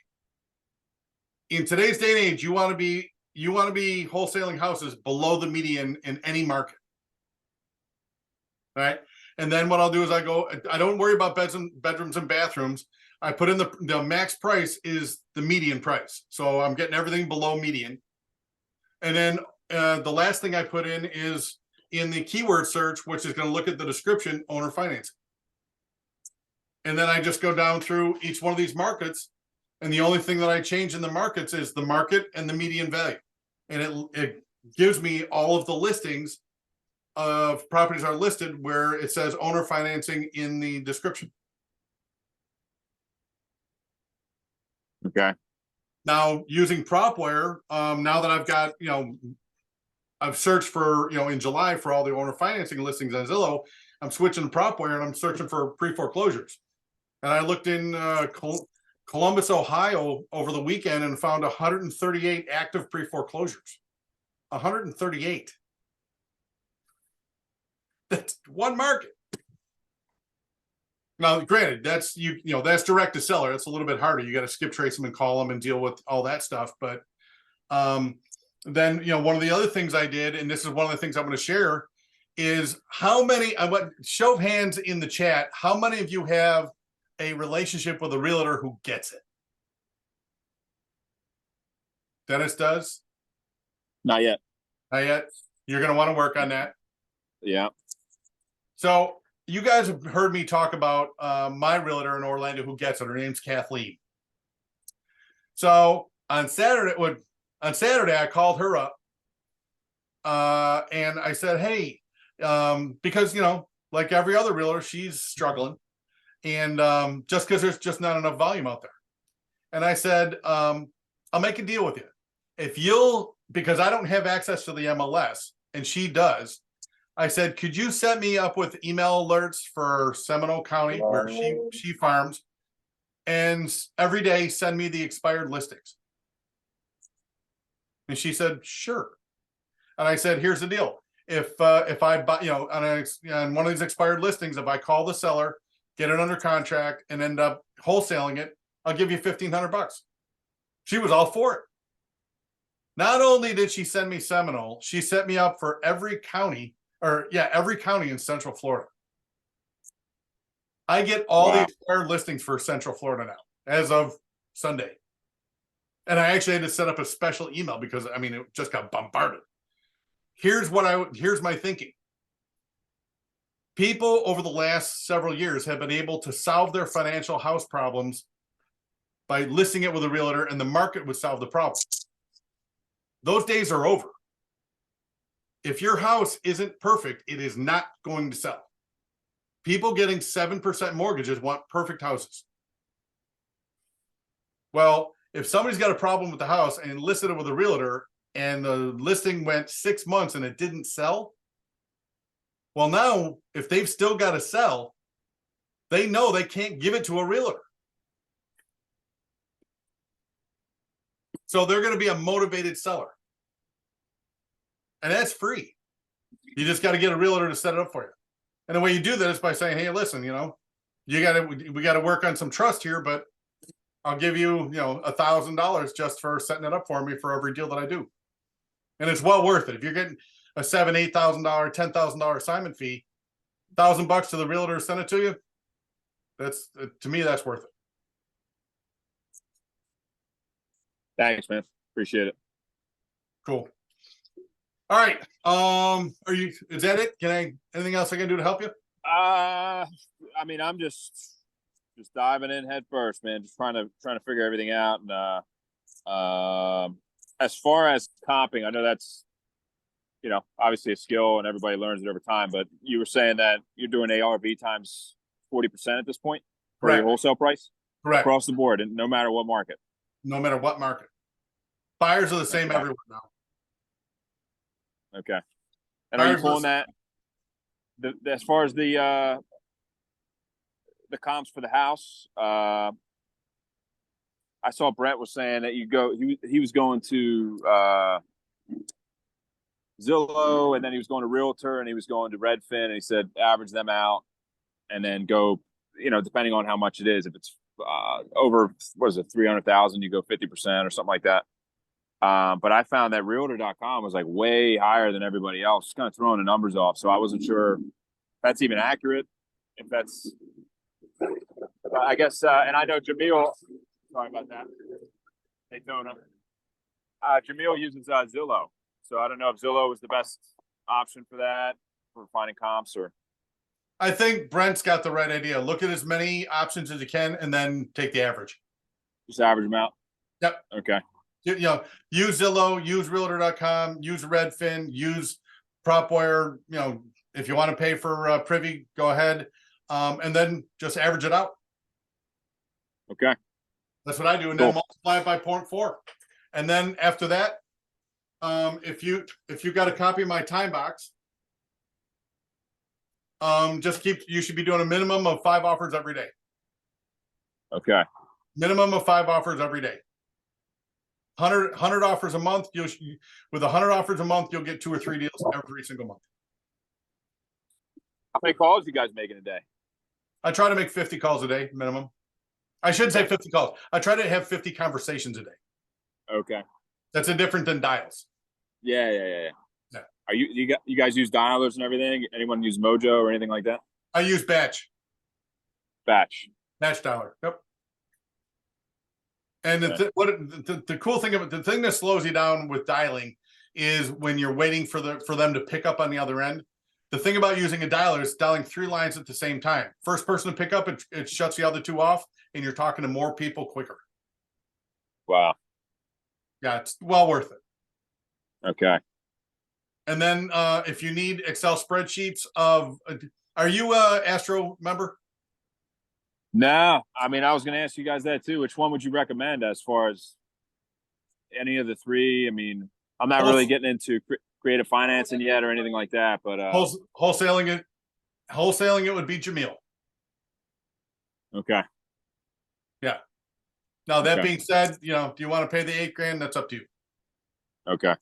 In today's day and age, you want to be wholesaling houses below the median in any market. All right. And then what I'll do is I don't worry about bedrooms and bathrooms. I put in the max price is the median price. So I'm getting everything below median. And then the last thing I put in is in the keyword search, which is going to look at the description, owner financing. And then I just go down through each one of these markets. And the only thing that I change in the markets is the market and the median value. And it gives me all of the listings of properties are listed where it says owner financing in the description. Okay. Now using PropWare, now that I've got, I've searched for, in July for all the owner financing listings on Zillow, I'm switching to PropWare and I'm searching for pre-foreclosures. And I looked in Columbus, Ohio over the weekend and found 138 active pre-foreclosures. 138. That's one market. Now, granted, that's that's direct to seller. It's a little bit harder. You got to skip trace them and call them and deal with all that stuff. But then one of the other things I did, and this is one of the things I'm going to share, is how many. I want show of hands in the chat. How many of you have a relationship with a realtor who gets it? Dennis does. Not yet. Not yet. You're going to want to work on that. Yeah. So you guys have heard me talk about my realtor in Orlando who gets it. Her name's Kathleen. So on Saturday, I called her up and I said, hey, because, like every other realtor, she's struggling. And just because there's just not enough volume out there. And I said, I'll make a deal with you. If because I don't have access to the MLS and she does, I said, could you set me up with email alerts for Seminole County where she farms, and every day send me the expired listings? And she said, sure. And I said, here's the deal. If I buy, on one of these expired listings, if I call the seller, get it under contract and end up wholesaling it, I'll give you $1,500. She was all for it. Not only did she send me Seminole, she set me up for every county in Central Florida. I get all the expired listings for Central Florida now, as of Sunday. And I actually had to set up a special email because it just got bombarded. Here's my thinking. People over the last several years have been able to solve their financial house problems by listing it with a realtor, and the market would solve the problem. Those days are over. If your house isn't perfect, it is not going to sell. People getting 7% mortgages want perfect houses. Well, if somebody's got a problem with the house and listed it with a realtor and the listing went 6 months and it didn't sell, well, now if they've still got to sell, they know they can't give it to a realtor. So they're going to be a motivated seller. And that's free. You just got to get a realtor to set it up for you. And the way you do that is by saying, hey, listen, we got to work on some trust here, but I'll give you, $1,000 just for setting it up for me for every deal that I do. And it's well worth it. If you're getting a $7,000, $8,000, $10,000 assignment fee, $1,000 to the realtor to send it to you, to me, that's worth it. Thanks, man. Appreciate it. Cool. All right. Is that it? Anything else I can do to help you? I'm just diving in head first, man. Just trying to figure everything out. And as far as comping, I know that's obviously a skill and everybody learns it over time, but you were saying that you're doing ARV times 40% at this point for your wholesale price? Correct. Across the board, and no matter what market. No matter what market. Buyers are the same everywhere now. Okay. And are you pulling that as far as the comps for the house? I saw Brett was saying that he was going to Zillow, and then he was going to Realtor, and he was going to Redfin, and he said average them out and then go, depending on how much it is. If it's over, 300,000, you go 50% or something like that. But I found that realtor.com was like way higher than everybody else, just kind of throwing the numbers off. So I wasn't sure if that's even accurate. If that's, I guess, and I know Jamil, sorry about that. Daytona. Jamil uses Zillow. So I don't know if Zillow was the best option for that, for finding comps, or. I think Brent's got the right idea. Look at as many options as you can and then take the average. Just average them out. Yep. Okay. You know, use Zillow, use realtor.com, use Redfin, use PropWire. You know, if you want to pay for Privy, go ahead. And then just average it out. Okay. That's what I do. And Cool. then multiply it by 0.4. And then after that, if you got a copy of my time box, you should be doing a minimum of 5 offers every day. Okay. Minimum of 5 offers every day. 100 offers a month. With 100 offers a month, you'll get 2 or 3 deals every single month. How many calls you guys make in a day? I try to make 50 calls a day minimum. I should say 50 calls. I try to have 50 conversations a day. Okay. That's a different than dials. Yeah. Yeah. Are you guys use dialers and everything? Anyone use Mojo or anything like that? I use batch dialer. Yep. And the cool thing about the thing that slows you down with dialing is when you're waiting for them to pick up on the other end. The thing about using a dialer is dialing 3 lines at the same time. First person to pick up, it shuts the other 2 off, and you're talking to more people quicker. Wow. Yeah, it's well worth it. Okay. And then if you need Excel spreadsheets are you a Astro member? No, I mean, I was going to ask you guys that too. Which one would you recommend as far as any of the 3? I mean, I'm not really getting into creative financing yet or anything like that, but wholesaling it would be Jamil. Okay. Yeah. Now that Okay. being said, you know, do you want to pay the $8,000? That's up to you. Okay.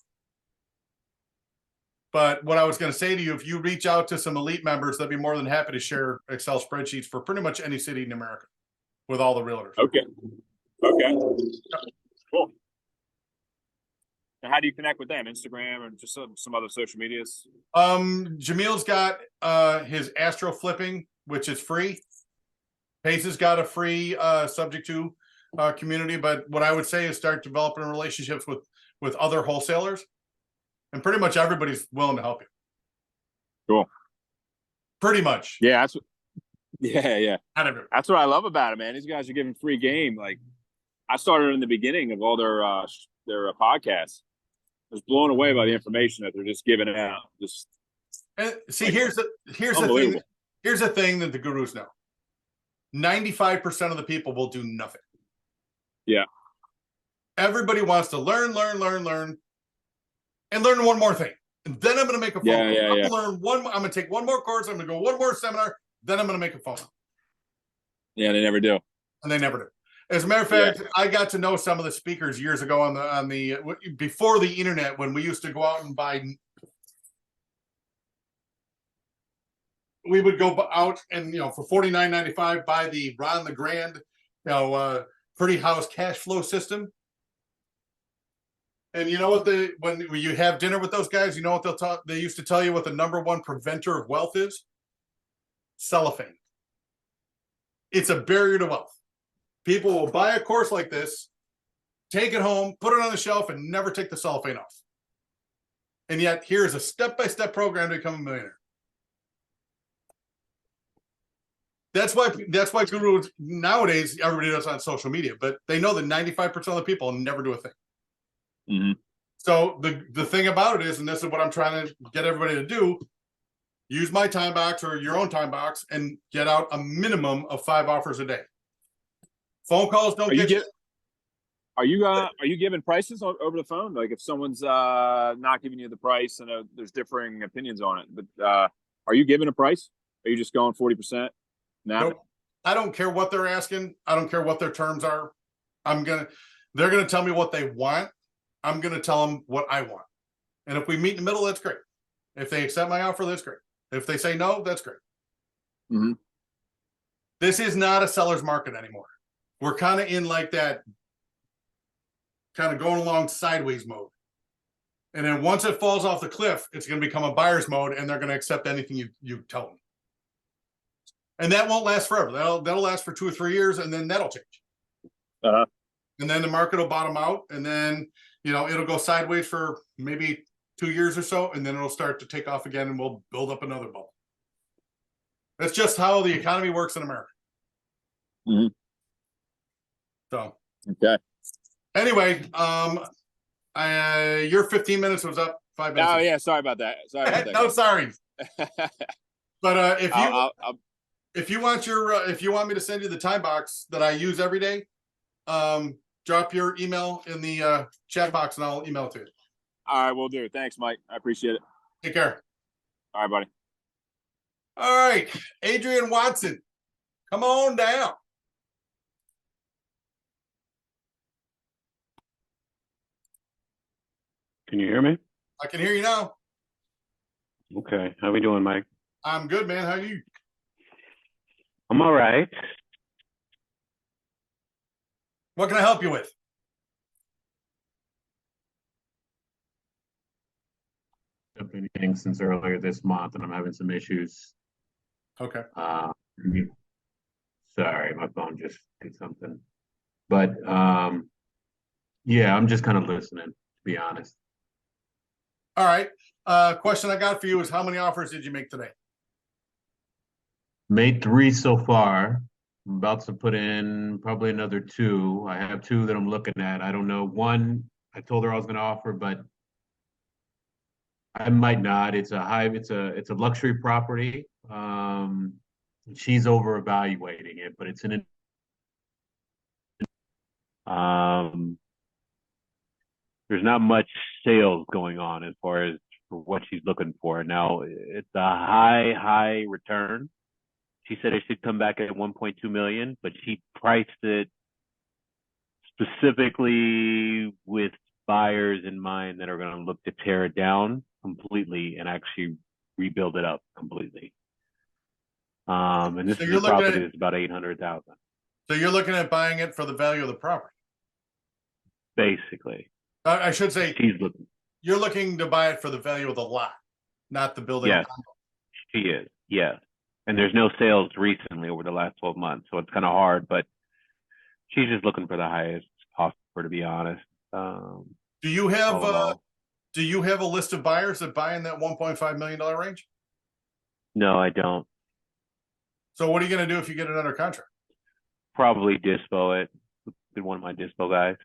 But what I was going to say to you, if you reach out to some elite members, they'd be more than happy to share Excel spreadsheets for pretty much any city in America with all the realtors. Okay. Cool. And how do you connect with them? Instagram or just some other social medias? Jamil's got his Astro flipping, which is free. Pace has got a free subject to community, but what I would say is start developing relationships with other wholesalers, and pretty much everybody's willing to help you. Cool. Pretty much. Yeah, that's what I love about it, man. These guys are giving free game. Like, I started in the beginning of all their podcasts. I was blown away by the information that they're just giving out. Just and see, like, here's the thing that the gurus know. 95% of the people will do nothing. Yeah. Everybody wants to learn, and learn one more thing. And then I'm going to make a phone call. I'm going to take one more course. I'm going to go one more seminar. Then I'm going to make a phone call. Yeah, they never do. And they never do. As a matter of fact, I got to know some of the speakers years ago on the before the internet, when we used to go out and buy. We would go out and, you know, for $49.95 buy the Ron the Grand, Pretty House cash flow system. And you know what when you have dinner with those guys, you know what they used to tell you what the #1 preventer of wealth is? Cellophane. It's a barrier to wealth. People will buy a course like this, take it home, put it on the shelf, and never take the cellophane off. And yet, here's a step-by-step program to become a millionaire. That's why gurus nowadays, everybody does on social media, but they know that 95% of the people never do a thing. Mm-hmm. So the thing about it is, and this is what I'm trying to get everybody to do, use my time box or your own time box and get out a minimum of 5 offers a day. Phone calls don't get you. Are you giving prices over the phone? Like, if someone's not giving you the price, and there's differing opinions on it, but are you giving a price? Are you just going 40%? Nope. I don't care what they're asking. I don't care what their terms are. They're gonna tell me what they want. I'm gonna tell them what I want. And if we meet in the middle, that's great. If they accept my offer, that's great. If they say no, that's great. Mm-hmm. This is not a seller's market anymore. We're kind of in like that, kind of going along sideways mode. And then once it falls off the cliff, it's going to become a buyer's mode, and they're going to accept anything you tell them. And that won't last forever. That'll last for 2 or 3 years, and then that'll change. Uh-huh. And then the market will bottom out, and then, you know, it'll go sideways for maybe 2 years or so, and then it'll start to take off again, and we'll build up another bubble. That's just how the economy works in America. Mhm. So Okay. anyway, your 15 minutes was up 5 minutes. Oh ago. yeah, sorry about that. Sorry about that. No, sorry. But I'll if you want me to send you the time box that I use every day, drop your email in the chat box and I'll email it to you. all right, we'll do. Thanks, Mike. I appreciate it. Take care. All right, buddy. All right, Adrian Watson, come on down. Can you hear me? I can hear you now. Okay. How we doing, Mike? I'm good, man. How are you? I'm all right. What can I help you with? Anything since earlier this month, and I'm having some issues. Okay. Sorry, my phone just did something. But yeah, I'm just kind of listening, to be honest. All right. Question I got for you is how many offers did you make today? Made 3 so far. I'm about to put in probably another 2. I have 2 that I'm looking at. I don't know. One, I told her I was going to offer, but I might not. It's a luxury property. She's over evaluating it, but it's there's not much sales going on as far as for what she's looking for. Now it's a high return. She said it should come back at 1.2 million, but she priced it specifically with buyers in mind that are going to look to tear it down completely and actually rebuild it up completely. And this is a property that's about 800,000. So you're looking at buying it for the value of the property. Basically. I should say she's looking. You're looking to buy it for the value of the lot, not the building. Yes, she is. Yes. And there's no sales recently over the last 12 months, so it's kind of hard, but she's just looking for the highest offer, to be honest. Do you have a list of buyers that buy in that $1.5 million range? No, I don't. So what are you going to do if you get it under contract? Probably dispo it with one of my dispo guys.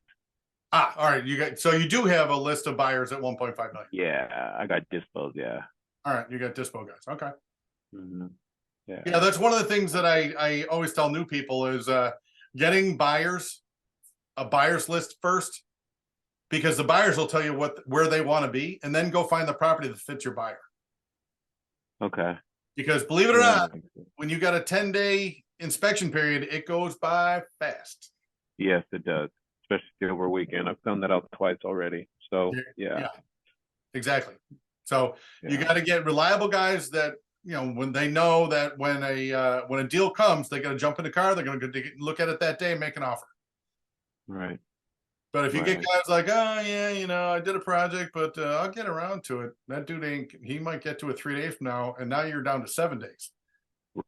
Ah, all right. You do have a list of buyers at 1.5 million. Yeah, I got dispos. Yeah. All right, you got dispo guys. Okay. Mm-hmm. Yeah. Yeah, that's one of the things that I always tell new people is getting a buyer's list first, because the buyers will tell you where they want to be, and then go find the property that fits your buyer. Okay. Because believe it or not, when you got a 10-day inspection period, it goes by fast. Yes, it does. Especially over a weekend. I've found that out twice already. So yeah. Exactly. So you got to get reliable guys that, when they know that when a deal comes, they got to jump in the car, they're going to look at it that day and make an offer. Right. But if you get guys like, oh yeah, I did a project, but I'll get around to it. That dude he might get to it 3 days from now, and now you're down to 7 days.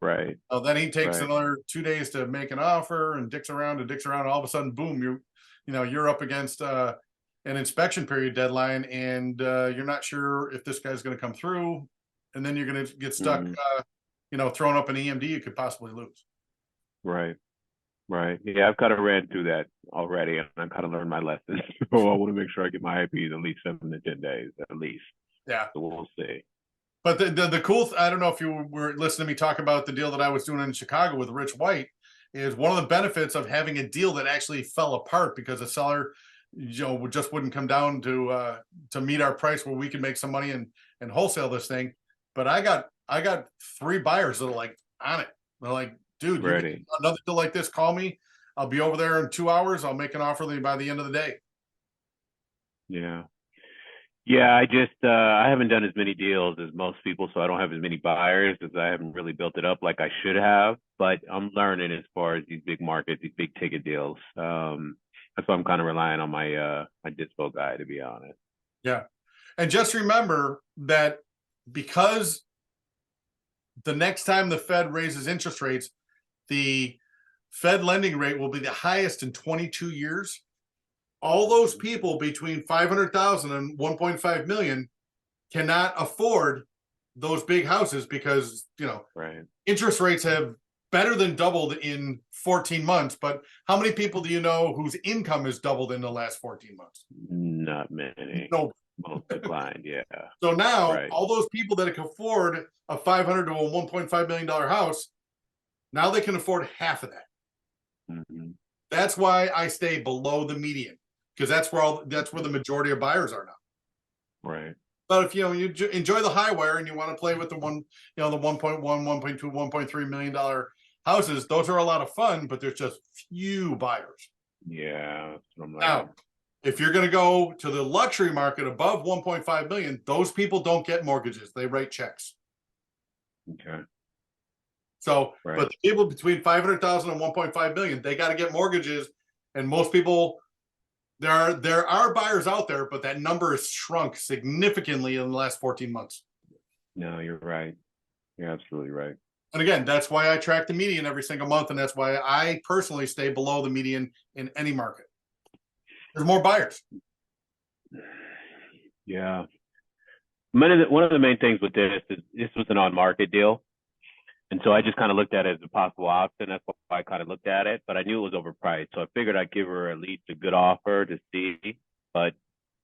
Right. So then he takes another 2 days to make an offer and dicks around. All of a sudden, boom, you're up against an inspection period deadline, and you're not sure if this guy's going to come through, and then you're going to get stuck, throwing up an EMD you could possibly lose. Right. Right. Yeah, I've kind of ran through that already, and I kind of learned my lesson. So I want to make sure I get my IPs at least 7 to 10 days, at least. Yeah. So we'll see. But the cool, I don't know if you were listening to me talk about the deal that I was doing in Chicago with Rich White, is one of the benefits of having a deal that actually fell apart because the seller, just wouldn't come down to meet our price where we can make some money and wholesale this thing. But I got 3 buyers that are like on it. They're like, dude, ready. Another deal like this, call me. I'll be over there in 2 hours. I'll make an offer by the end of the day. Yeah. Yeah, I haven't done as many deals as most people, so I don't have as many buyers because I haven't really built it up like I should have. But I'm learning as far as these big markets, these big ticket deals. That's why I'm kind of relying on my dispo guy, to be honest. Yeah. And just remember that because the next time the Fed raises interest rates, the Fed lending rate will be the highest in 22 years. All those people between 500,000 and 1.5 million cannot afford those big houses because, you know, Right. interest rates have better than doubled in 14 months. But how many people do you know whose income has doubled in the last 14 months? Not many. No. Most declined. Yeah. So now Right. all those people that can afford a 500 to a 1.5 million dollar house, now they can afford half of that. Mm-hmm. That's why I stay below the median, because that's where the majority of buyers are now. Right. But if you enjoy the high wire and you want to play with the 1.1, 1.2, 1.3 million dollar houses, those are a lot of fun, but there's just few buyers. Yeah. That's what I'm Now, learning. if you're going to go to the luxury market above 1.5 million, those people don't get mortgages; they write checks. Okay. So, Right. but the people between 500,000 and 1.5 million, they got to get mortgages, and most people. There are buyers out there, but that number has shrunk significantly in the last 14 months. No, you're right. You're absolutely right. And again, that's why I track the median every single month, and that's why I personally stay below the median in any market. There's more buyers. Yeah. One of the main things with this is this was an on-market deal. And so I just kind of looked at it as a possible option. That's why I kind of looked at it, but I knew it was overpriced. So I figured I'd give her at least a good offer to see, but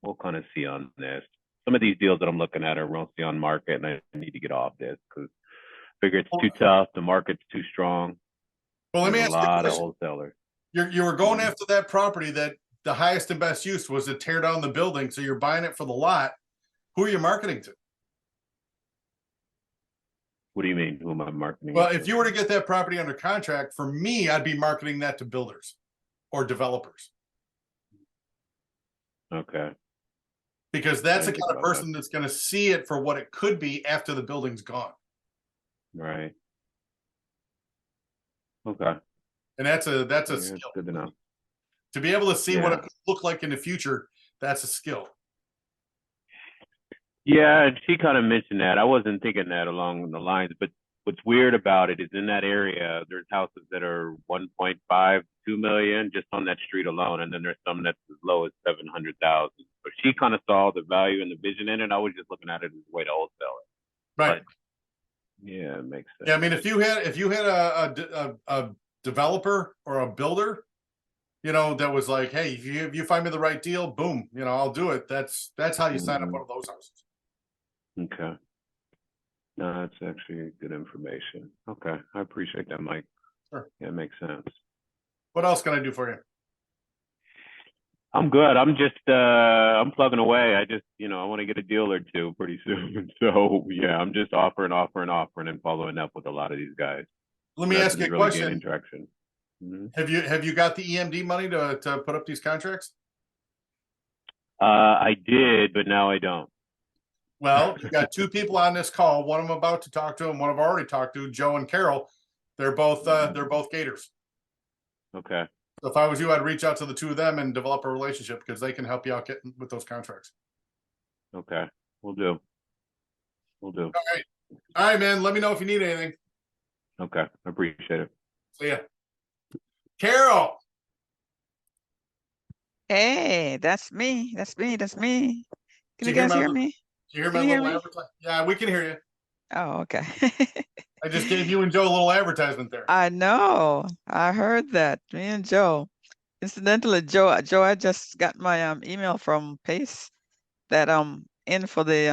we'll kind of see on this. Some of these deals that I'm looking at are mostly on market, and I need to get off this because I figure it's too tough. The market's too strong. Well, let me There's a ask you a lot of question. wholesalers. You were going Mhm. after that property that the highest and best use was to tear down the building, so you're buying it for the lot. Who are you marketing to? What do you mean? Who am I marketing? Well, it if to? you were to get that property under contract, for me, I'd be marketing that to builders or developers. Okay. Because that's I the didn't kind think of about person that's going to see it for what it could be after the building's gone. that. Right. Okay. And that's a Yeah, skill. it's good to know. To be able to see what Yeah. it could look like in the future, that's a skill. Yeah, and she kind of mentioned that. I wasn't thinking that along the lines, but what's weird about it is in that area, there's houses that are 1.5, 2 million just on that street alone, and then there's some that's as low as 700,000. But she kind of saw the value and the vision in it. I was just looking at it as a way to wholesale it. Right. But, yeah, it makes sense. Yeah, I mean, if you had a developer or a builder, that was like, hey, if you find me the right deal, boom, I'll do it. That's how you sign up one of those houses. Okay. No, that's actually good information. Okay. I appreciate that, Mike. Sure. Yeah, it makes sense. What else can I do for you? I'm good. I'm just I'm plugging away. I just, I want to get a deal or two pretty soon. So yeah, I'm just offering and following up with a lot of these guys. Let me ask you a Really question. gaining traction. Mm-hmm. Have you got the EMD money to put up these contracts? I did, but now I don't. Well, you got two people on this call. One I'm about to talk to, and one I've already talked to, Joe and Carol. They're both Gators. Okay. So if I was you, I'd reach out to the two of them and develop a relationship because they can help you out getting with those contracts. Okay. We'll do. All right, man. Let me know if you need anything. Okay. I appreciate it. See ya. Carol. Hey, that's me. That's me. That's me. Can you Did you guys hear me? Did you hear Can my you hear little me? advertisement? Yeah, we can hear you. Oh, okay. I just gave you and Joe a little advertisement there. I know. I heard that. Me and Joe. Incidentally, Joe, I just got my email from Pace that in for the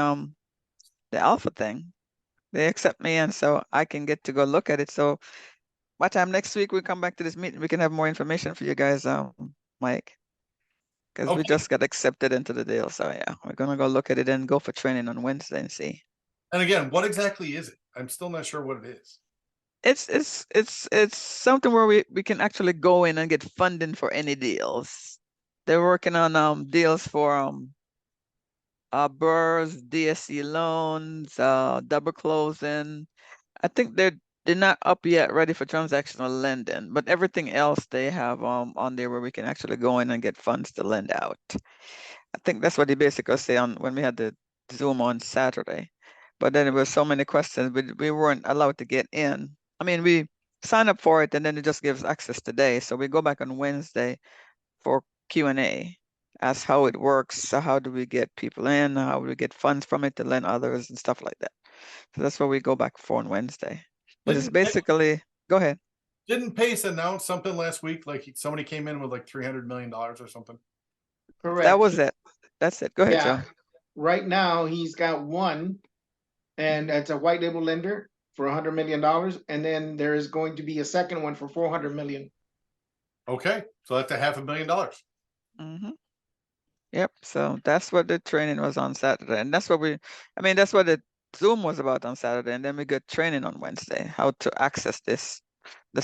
alpha thing. They accept me, and so I can get to go look at it. So by the time next week we come back to this meeting, we can have more information for you guys, Mike, because we Okay. just got accepted into the deal. So yeah, we're gonna go look at it and go for training on Wednesday and see. And again, what exactly is it? I'm still not sure what it is. It's something where we can actually go in and get funding for any deals. They're working on deals for BRRRRs, DSC loans, double closing. I think they're not up yet ready for transactional lending, but everything else they have on there where we can actually go in and get funds to lend out. I think that's what they basically say on when we had the Zoom on Saturday. But then there were so many questions, we weren't allowed to get in. I mean, we sign up for it and then it just gives access today. So we go back on Wednesday for Q&A, ask how it works. So how do we get people in? How do we get funds from it to lend others and stuff like that? So that's what we go back for on Wednesday. But it's Didn't basically, go ahead. didn't Pace announce something last week? Like somebody came in with like $300 million or something. Correct. That was it. That's it. Go ahead, Yeah. Joe. Right now, he's got one, and it's a white label lender for $100 million, and then there is going to be a second one for $400 million. Okay, so that's $500,000. Mm-hmm. Yep. So that's what the training was on Saturday, and that's what that's what the Zoom was about on Saturday, and then we got training on Wednesday, how to access this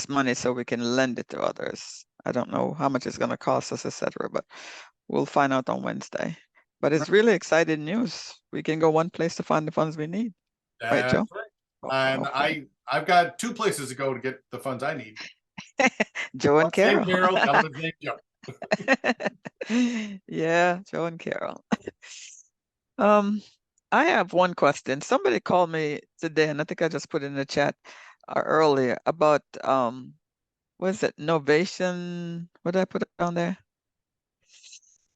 money so we can lend it to others. I don't know how much it's going to cost us, etc., but we'll find out on Wednesday. But it's really exciting news. We can go one place to find the funds we need. Right, That's Joe? right. And Okay. I've got 2 places to go to get the funds I need. Joe and Same Carol. Carol, other name Joe. Yeah, Joe and Carol. I have one question. Somebody called me today, and I think I just put it in the chat earlier about what is it? Novation. What did I put down there?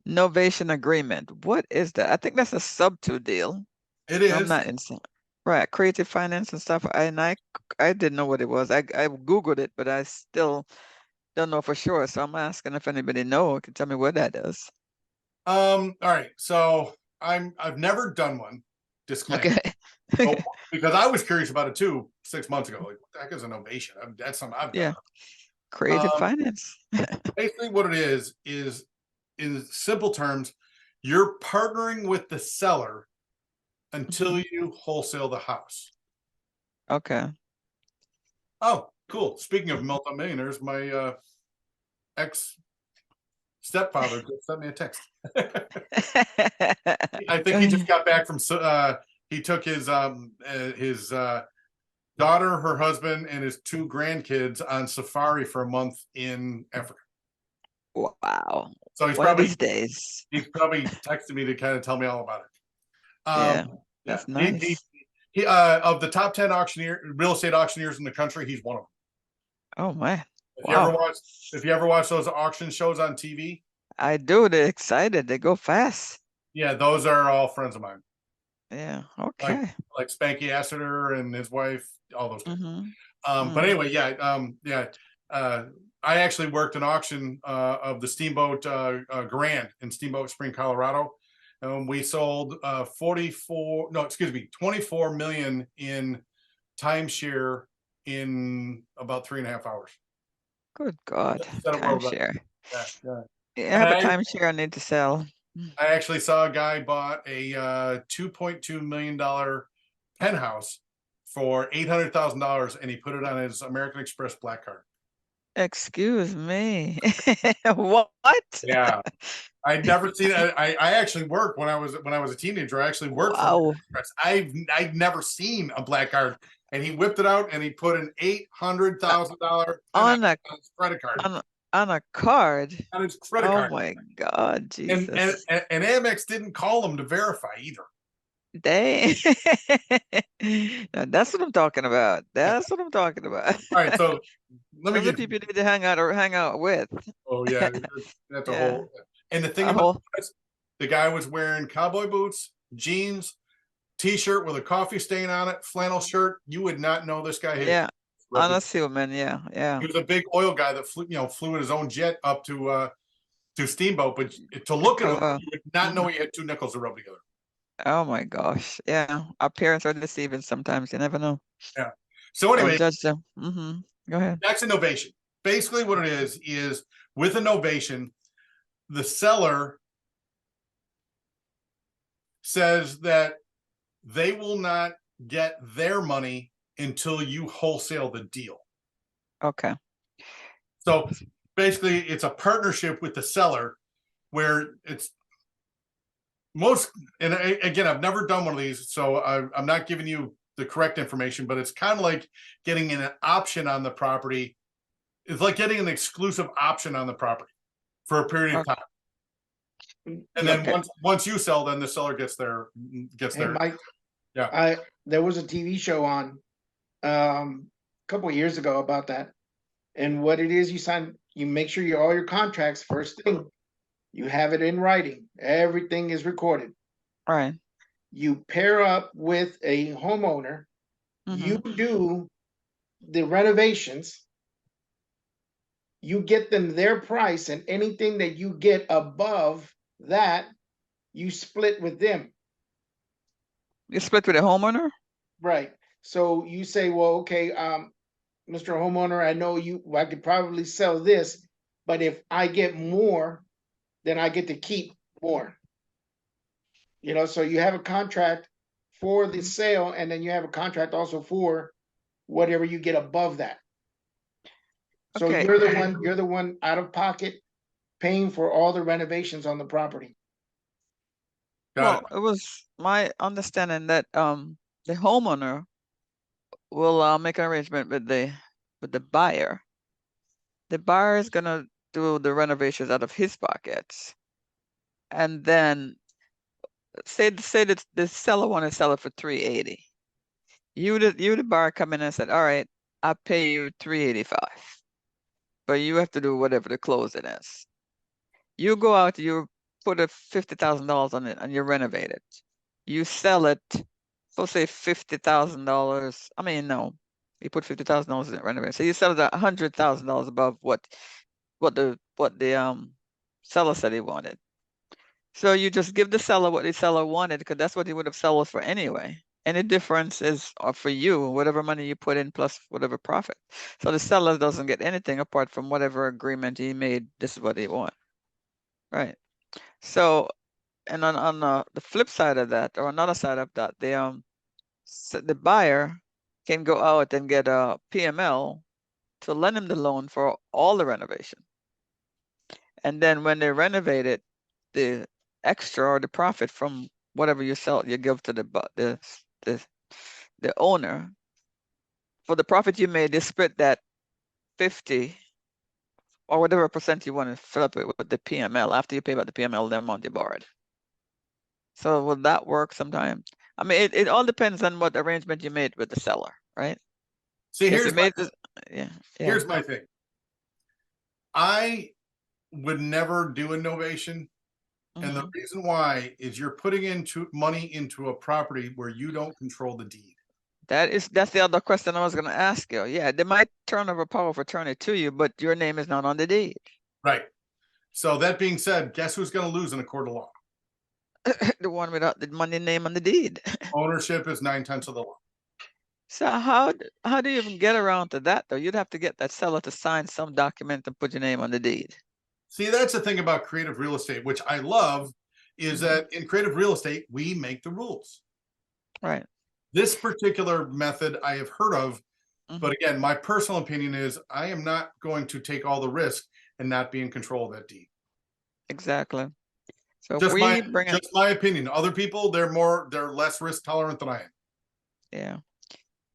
Novation agreement. What is that? I think that's a sub-2 deal. It is. I'm not insane. Right, creative finance and stuff. I didn't know what it was. I Googled it, but I still don't know for sure. So I'm asking if anybody can tell me what that is. All right. So I've never done one. Disclaimer. Okay. So, because I was curious about it too 6 months ago. Like, what the heck is an ovation? That's something I've done. Yeah. Creative Um, finance. Basically, what it is in simple terms, you're partnering with the seller until you wholesale the house. Okay. Oh, cool. Speaking of multimillionaires, my ex stepfather just sent me a text. I think he just got back from he took his daughter, her husband, and his 2 grandkids on safari for a month in Africa. Wow. So he's One of probably these days. texted me to kind of tell me all about it. Yeah, that's nice. He of the top 10 real estate auctioneers in the country, he's one of them. Oh man. If you ever watch those auction shows on TV, I do. They're excited. They go fast. yeah, those are all friends of mine. Yeah. Okay. Like Spanky Assiter and his wife, all those guys. Mm-hmm. But anyway, I actually worked an auction of the Steamboat Grand in Steamboat Spring, Colorado. We sold 24 million in timeshare in about 3.5 hours. Good God. Set a world record. Timeshare. Yeah. Yeah, but timeshare I need to sell. I actually saw a guy bought a $2.2 million penthouse for $800,000, and he put it on his American Express black card. Excuse me. What? Yeah, I'd never seen it. I actually worked when I was a teenager. I actually worked for Wow. American Express. I'd never seen a black card, and he whipped it out and he put an $800,000 On his credit card. On a card. On his credit Oh card. my God, Jesus. And Amex didn't call him to verify either. Dang. Now, that's what I'm talking about. That's what I'm talking about. All right, so let me Those are get people you need to hang out with. Oh yeah, that's a Yeah. whole. And the thing about this, the guy was wearing cowboy boots, jeans, t-shirt with a coffee stain on it, flannel shirt. You would not know this guy. Yeah, unassuming. Yeah. He was a big oil guy that flew in his own jet up to Steamboat, but to look at him, you would not know he had 2 nickels to rub together. Oh my gosh. Yeah. Our parents are deceiving sometimes. You never know. Yeah. So anyway, judge them. Go ahead. That's innovation. Basically what it is with innovation, the seller says that they will not get their money until you wholesale the deal. Okay. So basically it's a partnership with the seller where it's and again, I've never done one of these, so I'm not giving you the correct information, but it's kind of like getting an option on the property. It's like getting an exclusive option on the property for a period of time. And then once you sell, then the seller gets their. Mike, yeah. There was a TV show on a couple of years ago about that. And what it is, you make sure all your contracts, first thing, you have it in writing. Everything is recorded. Right. you pair up with a homeowner, you Mhm. do the renovations, you get them their price, and anything that you get above that, you split with them. You split with a homeowner? Right. So you say, well, okay, Mr. Homeowner, I know I could probably sell this, but if I get more, then I get to keep more. So you have a contract for the sale, and then you have a contract also for whatever you get above that. So Okay. you're the one out of pocket paying for all the renovations on the property. Got Well, it was my understanding that the homeowner will make an arrangement with the buyer. The buyer is gonna do the renovations out of his pockets, and then say that the seller want to sell it for 380. You the buyer come in and said, all right, I'll pay you 385, but you have to do whatever the closing is. You go out, you put a $50,000 on it, and you renovate it. You sell it for say $50,000. I mean, no, you put $50,000 in it, renovate. So you sell it at $100,000 above what the seller said he wanted. So you just give the seller what the seller wanted, because that's what he would have sold for anyway. Any difference is for you, whatever money you put in plus whatever profit. So the seller doesn't get anything apart from whatever agreement he made. This is what he want, right? So, and on the flip side of that, or another side of that, the buyer can go out and get a PML to lend him the loan for all the renovation. And then when they renovate it, the extra or the profit from whatever you sell, you give to the owner. For the profit you made, they split that 50 or whatever percent you want to fill up it with the PML after you pay back the PML, the amount you borrowed. So will that work sometime? I mean, it all depends on what arrangement you made with the seller, right? See, If you here's made this, yeah. here's my thing. I would never do innovation. And the Mhm. reason why is you're putting money into a property where you don't control the deed. That's the other question I was going to ask you. Yeah, they might turn over power of attorney to you, but your name is not on the deed. Right. So that being said, guess who's going to lose in a court of law? The one without the money name on the deed. Ownership is 9/10 of the law. So how do you even get around to that though? You'd have to get that seller to sign some document and put your name on the deed. See, that's the thing about creative real estate, which I love, is that in creative real estate, we make the rules. Right. This particular method I have heard of, but again, my personal opinion is I am not going to take all the risk and not be in control of that deed. Exactly. So if Just we bring it, my opinion. Other people, they're less risk tolerant than I am. yeah.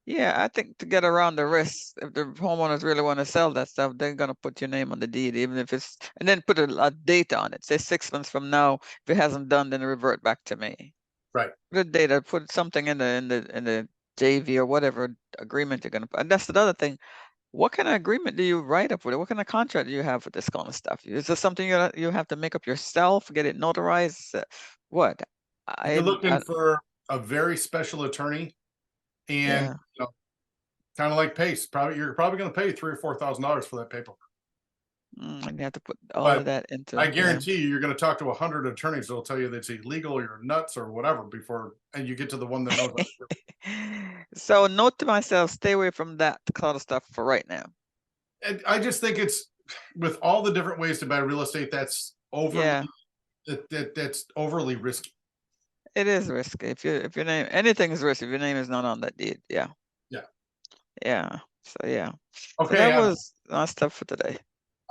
Yeah, I think to get around the risks, if the homeowners really want to sell that stuff, they're gonna put your name on the deed, even if it's, and then put a date on it. Say 6 months from now, if it hasn't done, then revert back to me. Right. Put a data, put something in the JV or whatever agreement you're gonna put. And that's the other thing. What kind of agreement do you write up with it? What kind of contract do you have with this kind of stuff? Is this something you have to make up yourself, get it notarized? What? You're looking for a very special attorney, and yeah. kind of like Pace. You're probably going to pay $3,000 or $4,000 for that paperwork. And you have to put all But of that into. I guarantee you're going to talk to 100 attorneys that'll tell you that's illegal, you're nuts, or whatever and you get to the one that knows. So note to myself, stay away from that kind of stuff for right now. And I just think it's, with all the different ways to buy real estate, that's overly that's overly risky. It is risky. If your name, anything is risky if your name is not on that deed. Yeah. So yeah. Okay. So that was our stuff for today.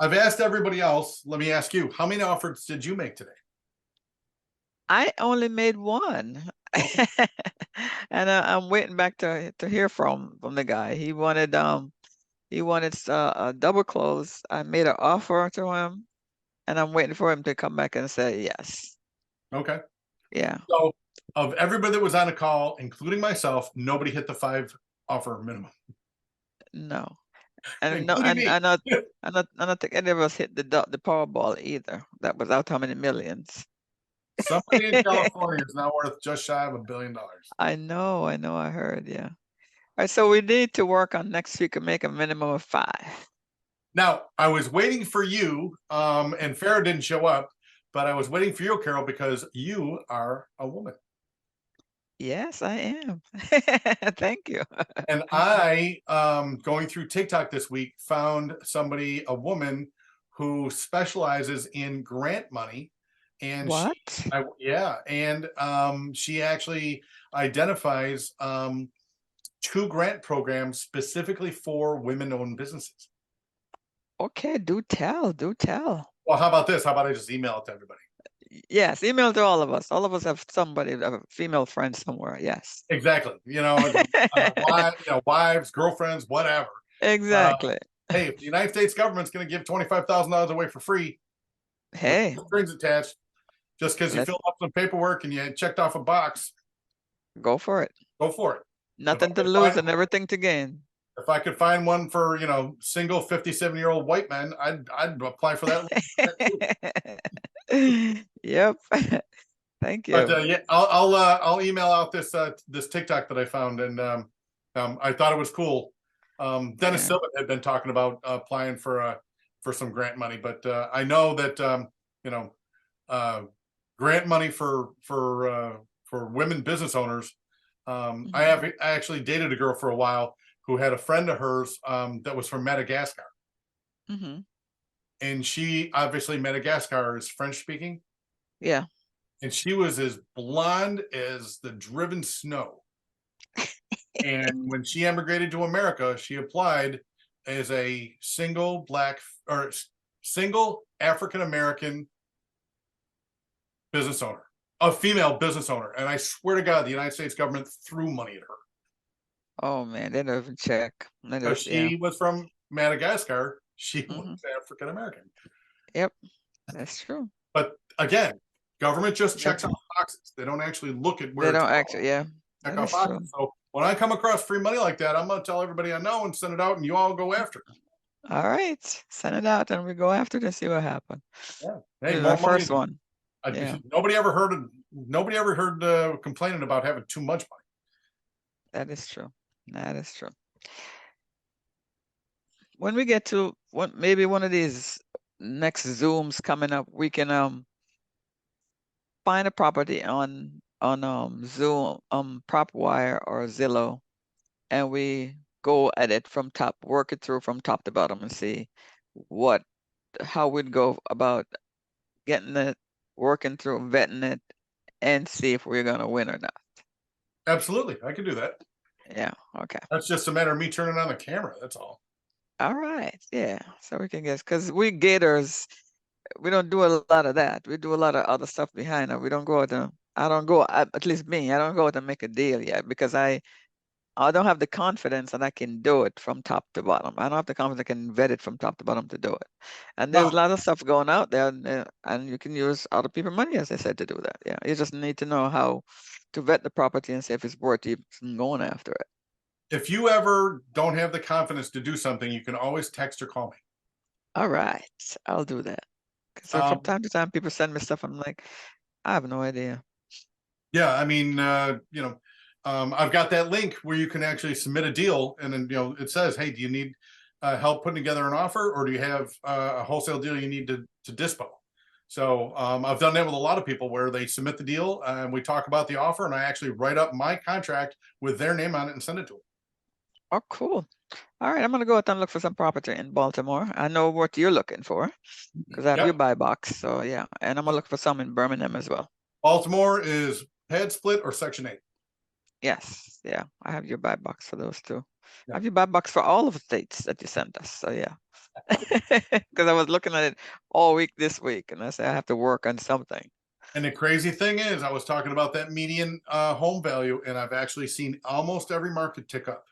I've asked everybody else. Let me ask you, how many offers did you make today? I only made one. And I'm waiting back to hear from the guy. He wanted a double close. I made an offer to him, and I'm waiting for him to come back and say yes. Okay. Yeah. So of everybody that was on a call, including myself, nobody hit the 5 offer minimum. No. And no, and I don't think any of us hit the Powerball either. That was out how many millions. Somebody in California is now worth just shy of $1 billion. I know, I heard, yeah. All right, so we need to work on next week and make a minimum of 5. Now, I was waiting for you, and Farrah didn't show up, but I was waiting for you, Carol, because you are a woman. Yes, I am. Thank you. And I, going through TikTok this week, found somebody, a woman who specializes in grant money. And What? she actually identifies 2 grant programs specifically for women-owned businesses. Okay, do tell. Well, how about this? How about I just email it to everybody? Yes, email to all of us. All of us have somebody, a female friend somewhere. Yes. Exactly. Wives, girlfriends, whatever. Exactly. Hey, if the United States government's going to give $25,000 away for free, Hey, with strings attached, just because you Let's- filled out some paperwork and you checked off a box, go for it. go for it. Nothing to lose and everything to gain. If I could find one for, single 57-year-old white men, I'd apply for that. Yep. Thank you. But yeah, I'll email out this TikTok that I found, and I thought it was cool. Dennis Yeah. Silva had been talking about applying for some grant money, but I know that grant money for women business owners. I actually dated a girl for a while who had a friend of hers that was from Madagascar, hmm and she obviously Madagascar is French speaking. Yeah. And she was as blonde as the driven snow. And when she emigrated to America, she applied as a single African American business owner, a female business owner. And I swear to God, the United States government threw money at her. Oh man, they don't even check. Because she was from Madagascar. She was African American. Yep, that's true. But again, government just checks off boxes. They don't actually look at where They don't actually, yeah. check That off is boxes. true. So when I come across free money like that, I'm gonna tell everybody I know and send it out, and you all go after it. All right, send it out and we go after it and see what happens. Yeah. Hey, My more money. first one. Yeah. Nobody ever heard complaining about having too much money. That is true. That is true. When we get to maybe one of these next Zooms coming up, we can find a property on Zoom, PropWire or Zillow, and we go at it from top, work it through from top to bottom and see how we'd go about getting it, working through, vetting it, and see if we're gonna win or not. Absolutely, I could do that. Yeah, okay. That's just a matter of me turning on the camera. That's all. All right, yeah. So we can guess, because we gators, we don't do a lot of that. We do a lot of other stuff behind it. We don't go out and I don't go, at least me, I don't go out and make a deal yet because I don't have the confidence that I can do it from top to bottom. I don't have the confidence I can vet it from top to bottom to do it. And there's a lot of stuff going out there, and you can use other people's money, as I said, to do that. Yeah, you just need to know how to vet the property and see if it's worth even going after it. If you ever don't have the confidence to do something, you can always text or call me. All right, I'll do that. Because from time to time, people send me stuff. I'm like, I have no idea. Yeah, I mean, I've got that link where you can actually submit a deal, and then it says, "Hey, do you need help putting together an offer, or do you have a wholesale deal you need to dispo?" So I've done that with a lot of people where they submit the deal, and we talk about the offer, and I actually write up my contract with their name on it and send it to them. Oh, cool. All right, I'm gonna go out and look for some property in Baltimore. I know what you're looking for because I have your buy box. So yeah, and I'm gonna look for some in Birmingham as well. Baltimore is pad split or Section 8. Yes, yeah, I have your buy box for those two. Yeah. I have your buy box for all of the states that you sent us. So yeah, because I was looking at it all week this week, and I said I have to work on something. And the crazy thing is, I was talking about that median home value, and I've actually seen almost every market tick up.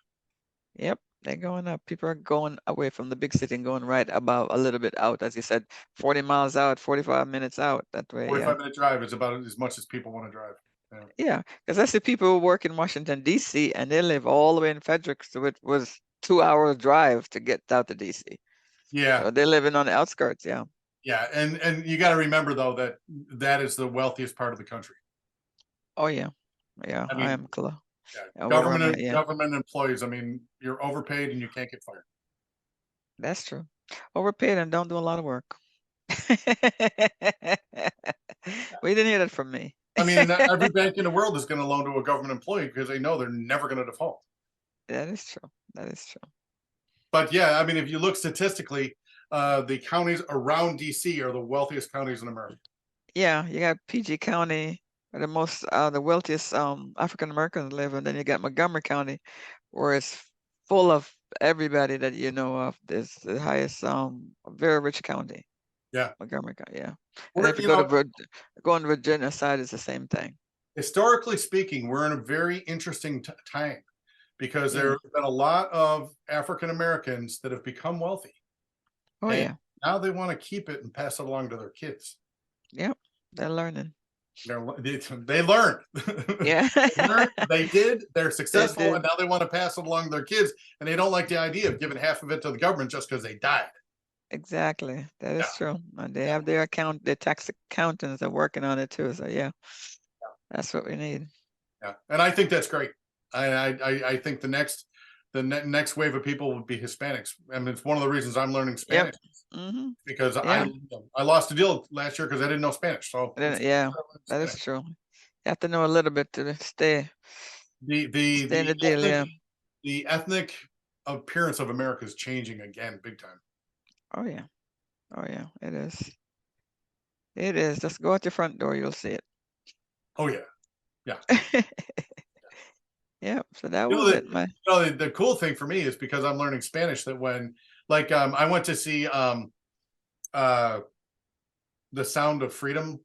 Yep, they're going up. People are going away from the big city and going right about a little bit out, as you said, 40 miles out, 45 minutes out. That way, 45-minute drive is about as much as people want to drive. Yeah, because I see people who work in Washington, D.C., and they live all the way in Frederick, so it was 2 hours drive to get out to D.C. Yeah. So they're living on the outskirts, yeah. Yeah, and you got to remember though that that is the wealthiest part of the country. Oh yeah, yeah. I I mean, am close. yeah, Where I'm at, yeah, government employees. I mean, you're overpaid and you can't get fired. that's true. Overpaid and don't do a lot of work. We didn't hear that from me. I mean, every bank in the world is going to loan to a government employee because they know they're never going to default. That is true. That is true. But yeah, I mean, if you look statistically, the counties around DC are the wealthiest counties in America. Yeah, you got PG County, where the most the wealthiest African Americans live, and then you got Montgomery County, where it's full of everybody that you know of. It's the highest very rich county. Yeah. Montgomery County, yeah. And We're, if you you go to know, go on the Virginia side, it's the same thing. historically speaking, we're in a very interesting time because there Yeah. have been a lot of African Americans that have become wealthy. Oh And yeah. now they want to keep it and pass it along to their kids. Yep. They're learning. They learned. Yeah. They did. They're successful, did. and now they want to pass it along to their kids. And they don't like the idea of giving half of it to the government just because they died. Exactly. That is Yeah. true. And they have their tax accountants are working on it too. So yeah, that's what we need. Yeah, and I think that's great. I think the next wave of people would be Hispanics. I mean, it's one of the reasons I'm learning Spanish Mm-hmm. because Yeah. I lost a deal last year because I didn't know Spanish. So Yeah, that is true. You have to know a little bit to stay the in the deal. Yeah. the ethnic appearance of America is changing again, big time. Oh yeah. Oh yeah. It is. It is. Just go out your front door, you'll see it. Oh yeah. Yeah. So that You know, was it. the cool thing for me is because I'm learning Spanish that when I went to see The Sound of Freedom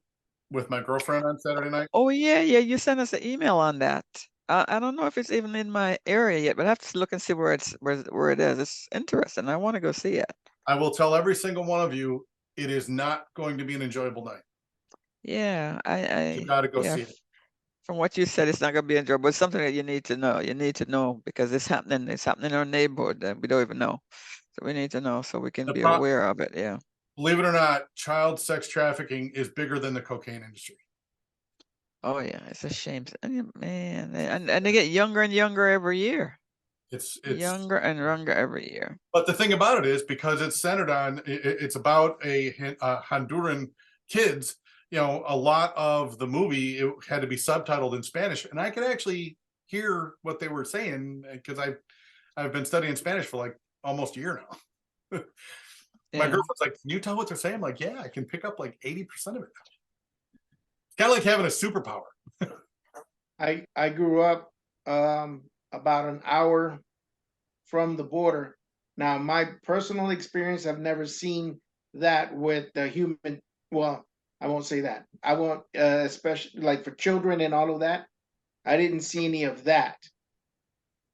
with my girlfriend on Saturday night. Oh yeah, yeah. You sent us an email on that. I don't know if it's even in my area yet, but I have to look and see where where it is. It's interesting. I want to go see it. I will tell every single one of you, it is not going to be an enjoyable night. Yeah, You got to go see it. From what you said, it's not going to be enjoyable. It's something that you need to know. You need to know because it's happening. It's happening in our neighborhood and we don't even know. So we need to know so we can be aware of it. Yeah. Believe it or not, child sex trafficking is bigger than the cocaine industry. Oh yeah, it's a shame. Man, and they get younger and younger every year. It's younger and younger every year. But the thing about it is because it's centered on it's about a Honduran kids. You know, a lot of the movie it had to be subtitled in Spanish, and I could actually hear what they were saying because I've been studying Spanish for like almost a year now. My girlfriend's like, "Can you tell what they're saying?" I'm like, "Yeah, I can pick up like 80% of it now." It's kind of like having a superpower. I grew up about an hour from the border. Now, my personal experience, I've never seen that with the human. Well, I won't say that. I won't, especially like for children and all of that. I didn't see any of that.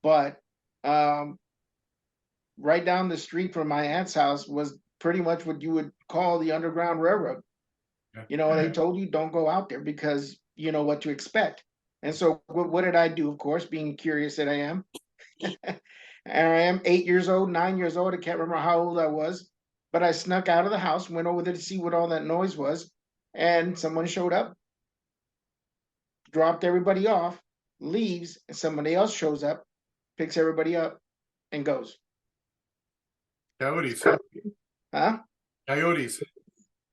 But right down the street from my aunt's house was pretty much what you would call the Underground Railroad. Yeah. You know, they told you don't go out there because you know what to expect. And so what did I do? Of course, being curious that I am. And I am 8 years old, 9 years old. I can't remember how old I was, but I snuck out of the house, went over there to see what all that noise was. And someone showed up, dropped everybody off, leaves, and somebody else shows up, picks everybody up, and goes. Coyotes. Huh? Coyotes.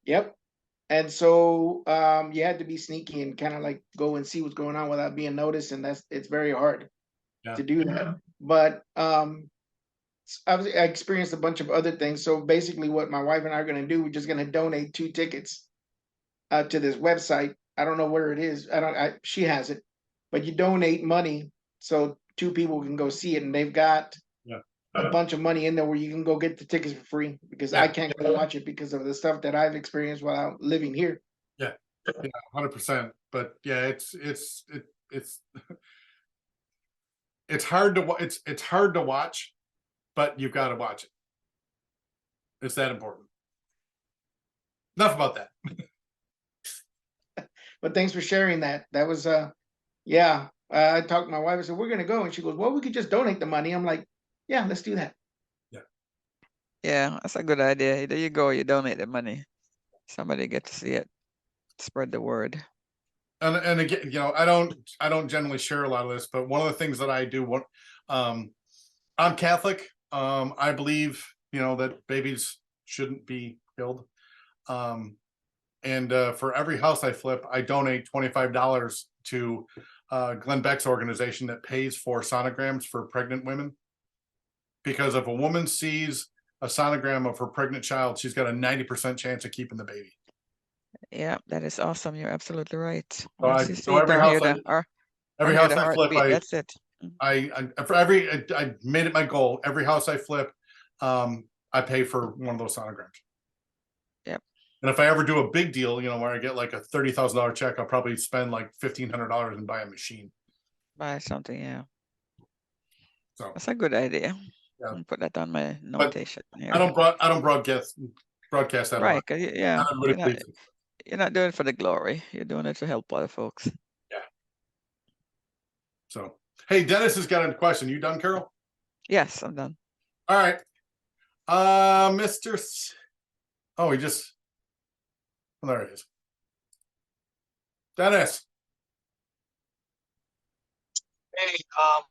Yep. And so you had to be sneaky and kind of like go and see what's going on without being noticed. And it's very hard to do that. But I experienced a bunch of other things. So basically what my wife and I are going to do, we're just going to donate 2 tickets to this website. I don't know where it is. She has it, but you donate money so 2 people can go see it. And they've got a bunch of money in there where you can go get the tickets for free because I can't go watch it because of the stuff that I've experienced while living here. Yeah, 100%. But yeah, it's hard to watch, but you've got to watch it. It's that important. Enough about that. But thanks for sharing that. That was I talked to my wife. I said we're gonna go, and she goes, "Well, we could just donate the money." I'm like, "Yeah, let's do that." Yeah, that's a good idea. There you go. You donate the money. somebody get to see it, spread the word. And again, you know, I don't generally share a lot of this, but one of the things that I do, I'm Catholic. I believe, you know, that babies shouldn't be killed. And for every house I flip, I donate $25 to Glenn Beck's organization that pays for sonograms for pregnant women. Because if a woman sees a sonogram of her pregnant child, she's got a 90% chance of keeping the baby. Yeah, that is awesome. You're absolutely right. So, Once you see so it every or hear house every hear house the I flip, heartbeat, that's it. I made it my goal. Every house I flip, I pay for one of those sonograms. Yep. And if I ever do a big deal, you know, where I get like a $30,000 check, I'll probably spend like $1,500 and buy a machine. Buy something, yeah. So That's a good idea. yeah. I'll put that on my notation here. I don't broadcast that a Right, lot. 'cause yeah, Not you're not doing it for the glory. You're doing it to help other folks. Yeah. So, hey, Dennis has got a question. You done, Carol? Yes, I'm done. All right. Mr. Oh, there he is. Dennis. Hey,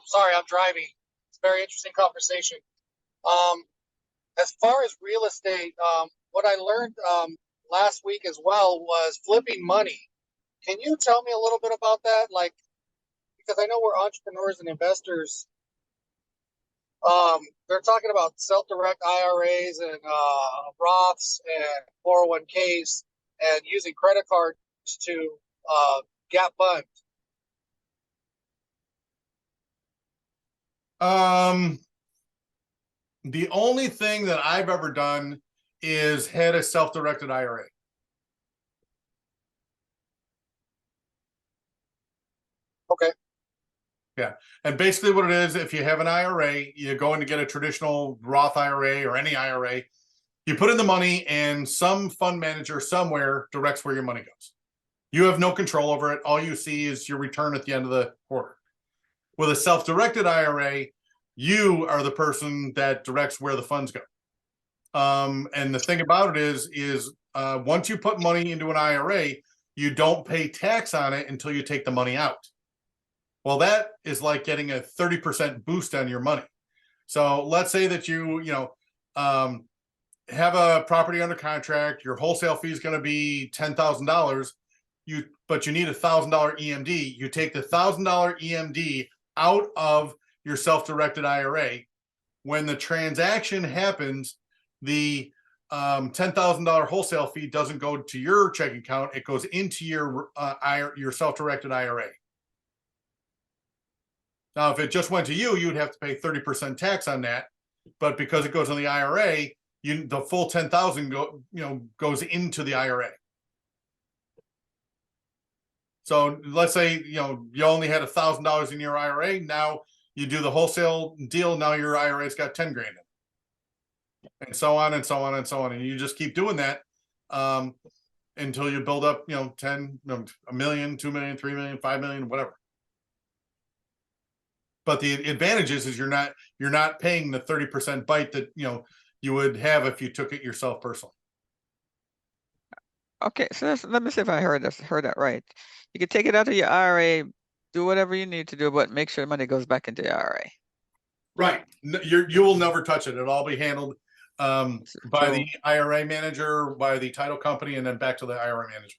sorry, I'm driving. It's a very interesting conversation. As far as real estate, what I learned last week as well was flipping money. Can you tell me a little bit about that? Like, because I know we're entrepreneurs and investors. They're talking about self-direct IRAs and Roths and 401ks and using credit cards to gap fund. The only thing that I've ever done is had a self-directed IRA. Okay. Yeah. And basically what it is, if you have an IRA, you're going to get a traditional Roth IRA or any IRA, you put in the money and some fund manager somewhere directs where your money goes. You have no control over it. All you see is your return at the end of the quarter. With a self-directed IRA, you are the person that directs where the funds go. And the thing about it is once you put money into an IRA, you don't pay tax on it until you take the money out. Well, that is like getting a 30% boost on your money. So let's say that you have a property under contract, your wholesale fee is going to be $10,000. But you need $1,000 EMD. You take the $1,000 EMD out of your self-directed IRA. When the transaction happens, the $10,000 wholesale fee doesn't go to your checking account. It goes into your self-directed IRA. Now, if it just went to you, you'd have to pay 30% tax on that. But because it goes on the IRA, the full 10,000 goes into the IRA. So let's say you only had $1,000 in your IRA. Now you do the wholesale deal. Now your IRA's got 10 grand in it, and so on and so on and so on. And you just keep doing that until you build up, 10, a million, 2 million, 3 million, 5 million, whatever. But the advantage is you're not paying the 30% bite that you would have if you took it yourself personally. Okay, so let me see if I heard that right. You can take it out of your IRA, do whatever you need to do, but make sure the money goes back into your IRA. Right. You will never touch it. It'll all be handled by the IRA manager, by the title company, and then back to the IRA manager.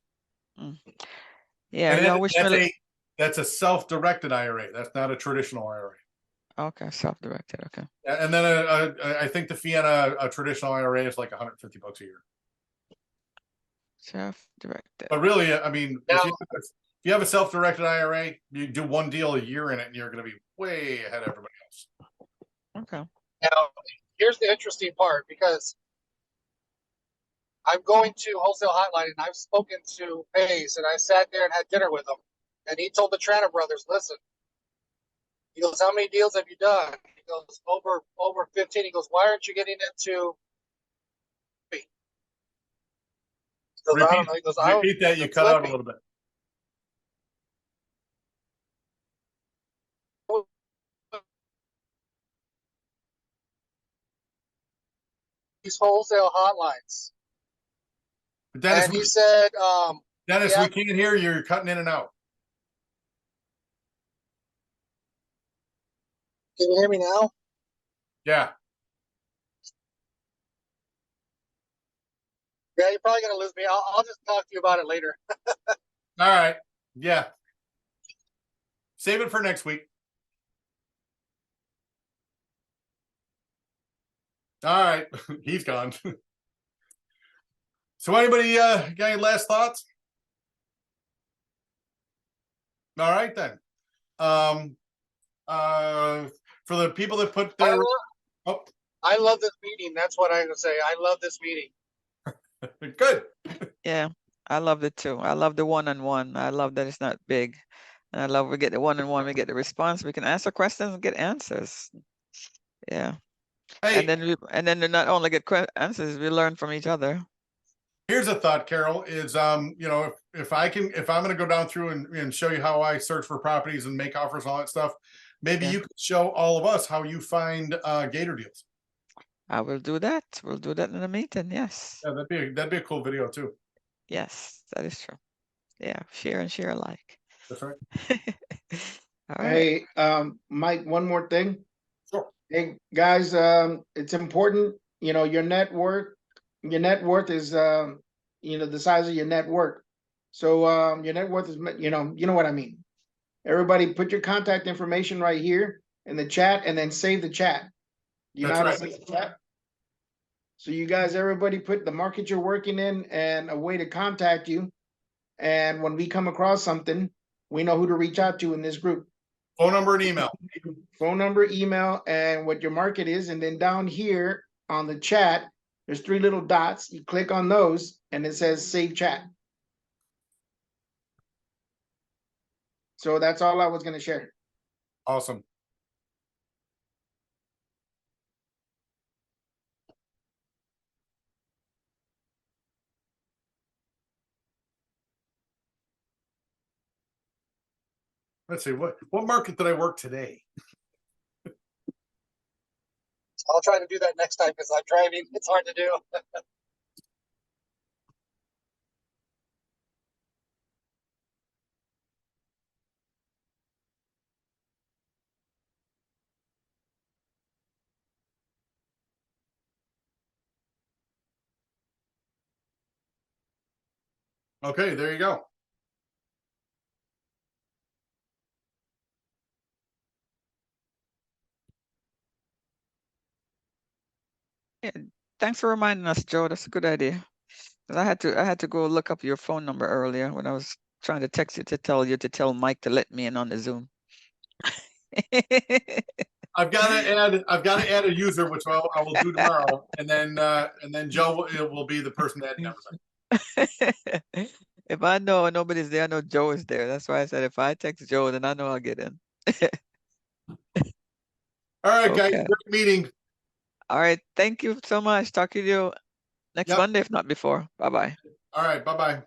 Yeah, and that's a self-directed IRA. That's not a traditional IRA. Okay, self-directed. Okay. And then I think the fee on a traditional IRA is like $150 a year. Self-directed. But really, I mean, if you have a self-directed IRA, you do one deal a year in it, and you're going to be way ahead of everybody else. Okay. Now, here's the interesting part, because I'm going to Wholesale Hotline, and I've spoken to Pace, and I sat there and had dinner with him, and he told the Tranter brothers, listen, he goes, how many deals have you done? He goes, over 15. He goes, why aren't you getting into me? He goes, I don't know. He goes, repeat that. You cut out a little bit. These wholesale hotlines. Dennis, And he said, Dennis, yeah. we can't hear you. You're cutting in and out. Can you hear me now? Yeah. Yeah, you're probably gonna lose me. I'll just talk to you about it later. All right. Yeah. Save it for next week. All right. He's gone. So anybody got any last thoughts? All right then. For the people that put their I love this meeting. That's what I'm gonna say. I love this meeting. good. Yeah, I love it too. I love the one-on-one. I love that it's not big. And I love we get the one-on-one, we get the response, we can answer questions and get answers. Yeah. Hey, And then we not only get answers, we learn from each other. here's a thought, Carol, is you know, if I'm gonna go down through and show you how I search for properties and make offers and all that stuff, maybe you could show all of us how you find gator deals. I will do that. We'll do that in a meeting. Yes. Yeah, that'd be a cool video too. Yes, that is true. Yeah, share and share alike. That's right. All right. Hey, Mike, one more thing. Sure. Hey, guys, it's important, you know, your net worth is, you know, the size of your net worth. So, your net worth is, you know what I mean. Everybody put your contact information right here in the chat and then save the chat. You know how to save the chat? So you guys, everybody put the market you're working in and a way to contact you. And when we come across something, we know who to reach out to in this group. Phone number and email. Phone number, email, and what your market is. And then down here on the chat, there's 3 little dots. You click on those and it says save chat. So that's all I was going to share. Awesome. Let's see, what market did I work today? I'll try to do that next time because I'm driving. It's hard to do. Okay, there you go. Yeah, thanks for reminding us, Joe. That's a good idea. 'Cause I had to go look up your phone number earlier when I was trying to text you to tell Mike to let me in on the Zoom. I've got to add a user, which I will do tomorrow, and then Joe will be the person adding everything. If I know nobody's there, I know Joe is there. That's why I said if I text Joe, then I know I'll get in. All right, guys, Okay. great meeting. All right. Thank you so much. Talk to you next Yep. Monday, if not before. Bye-bye. All right, bye-bye.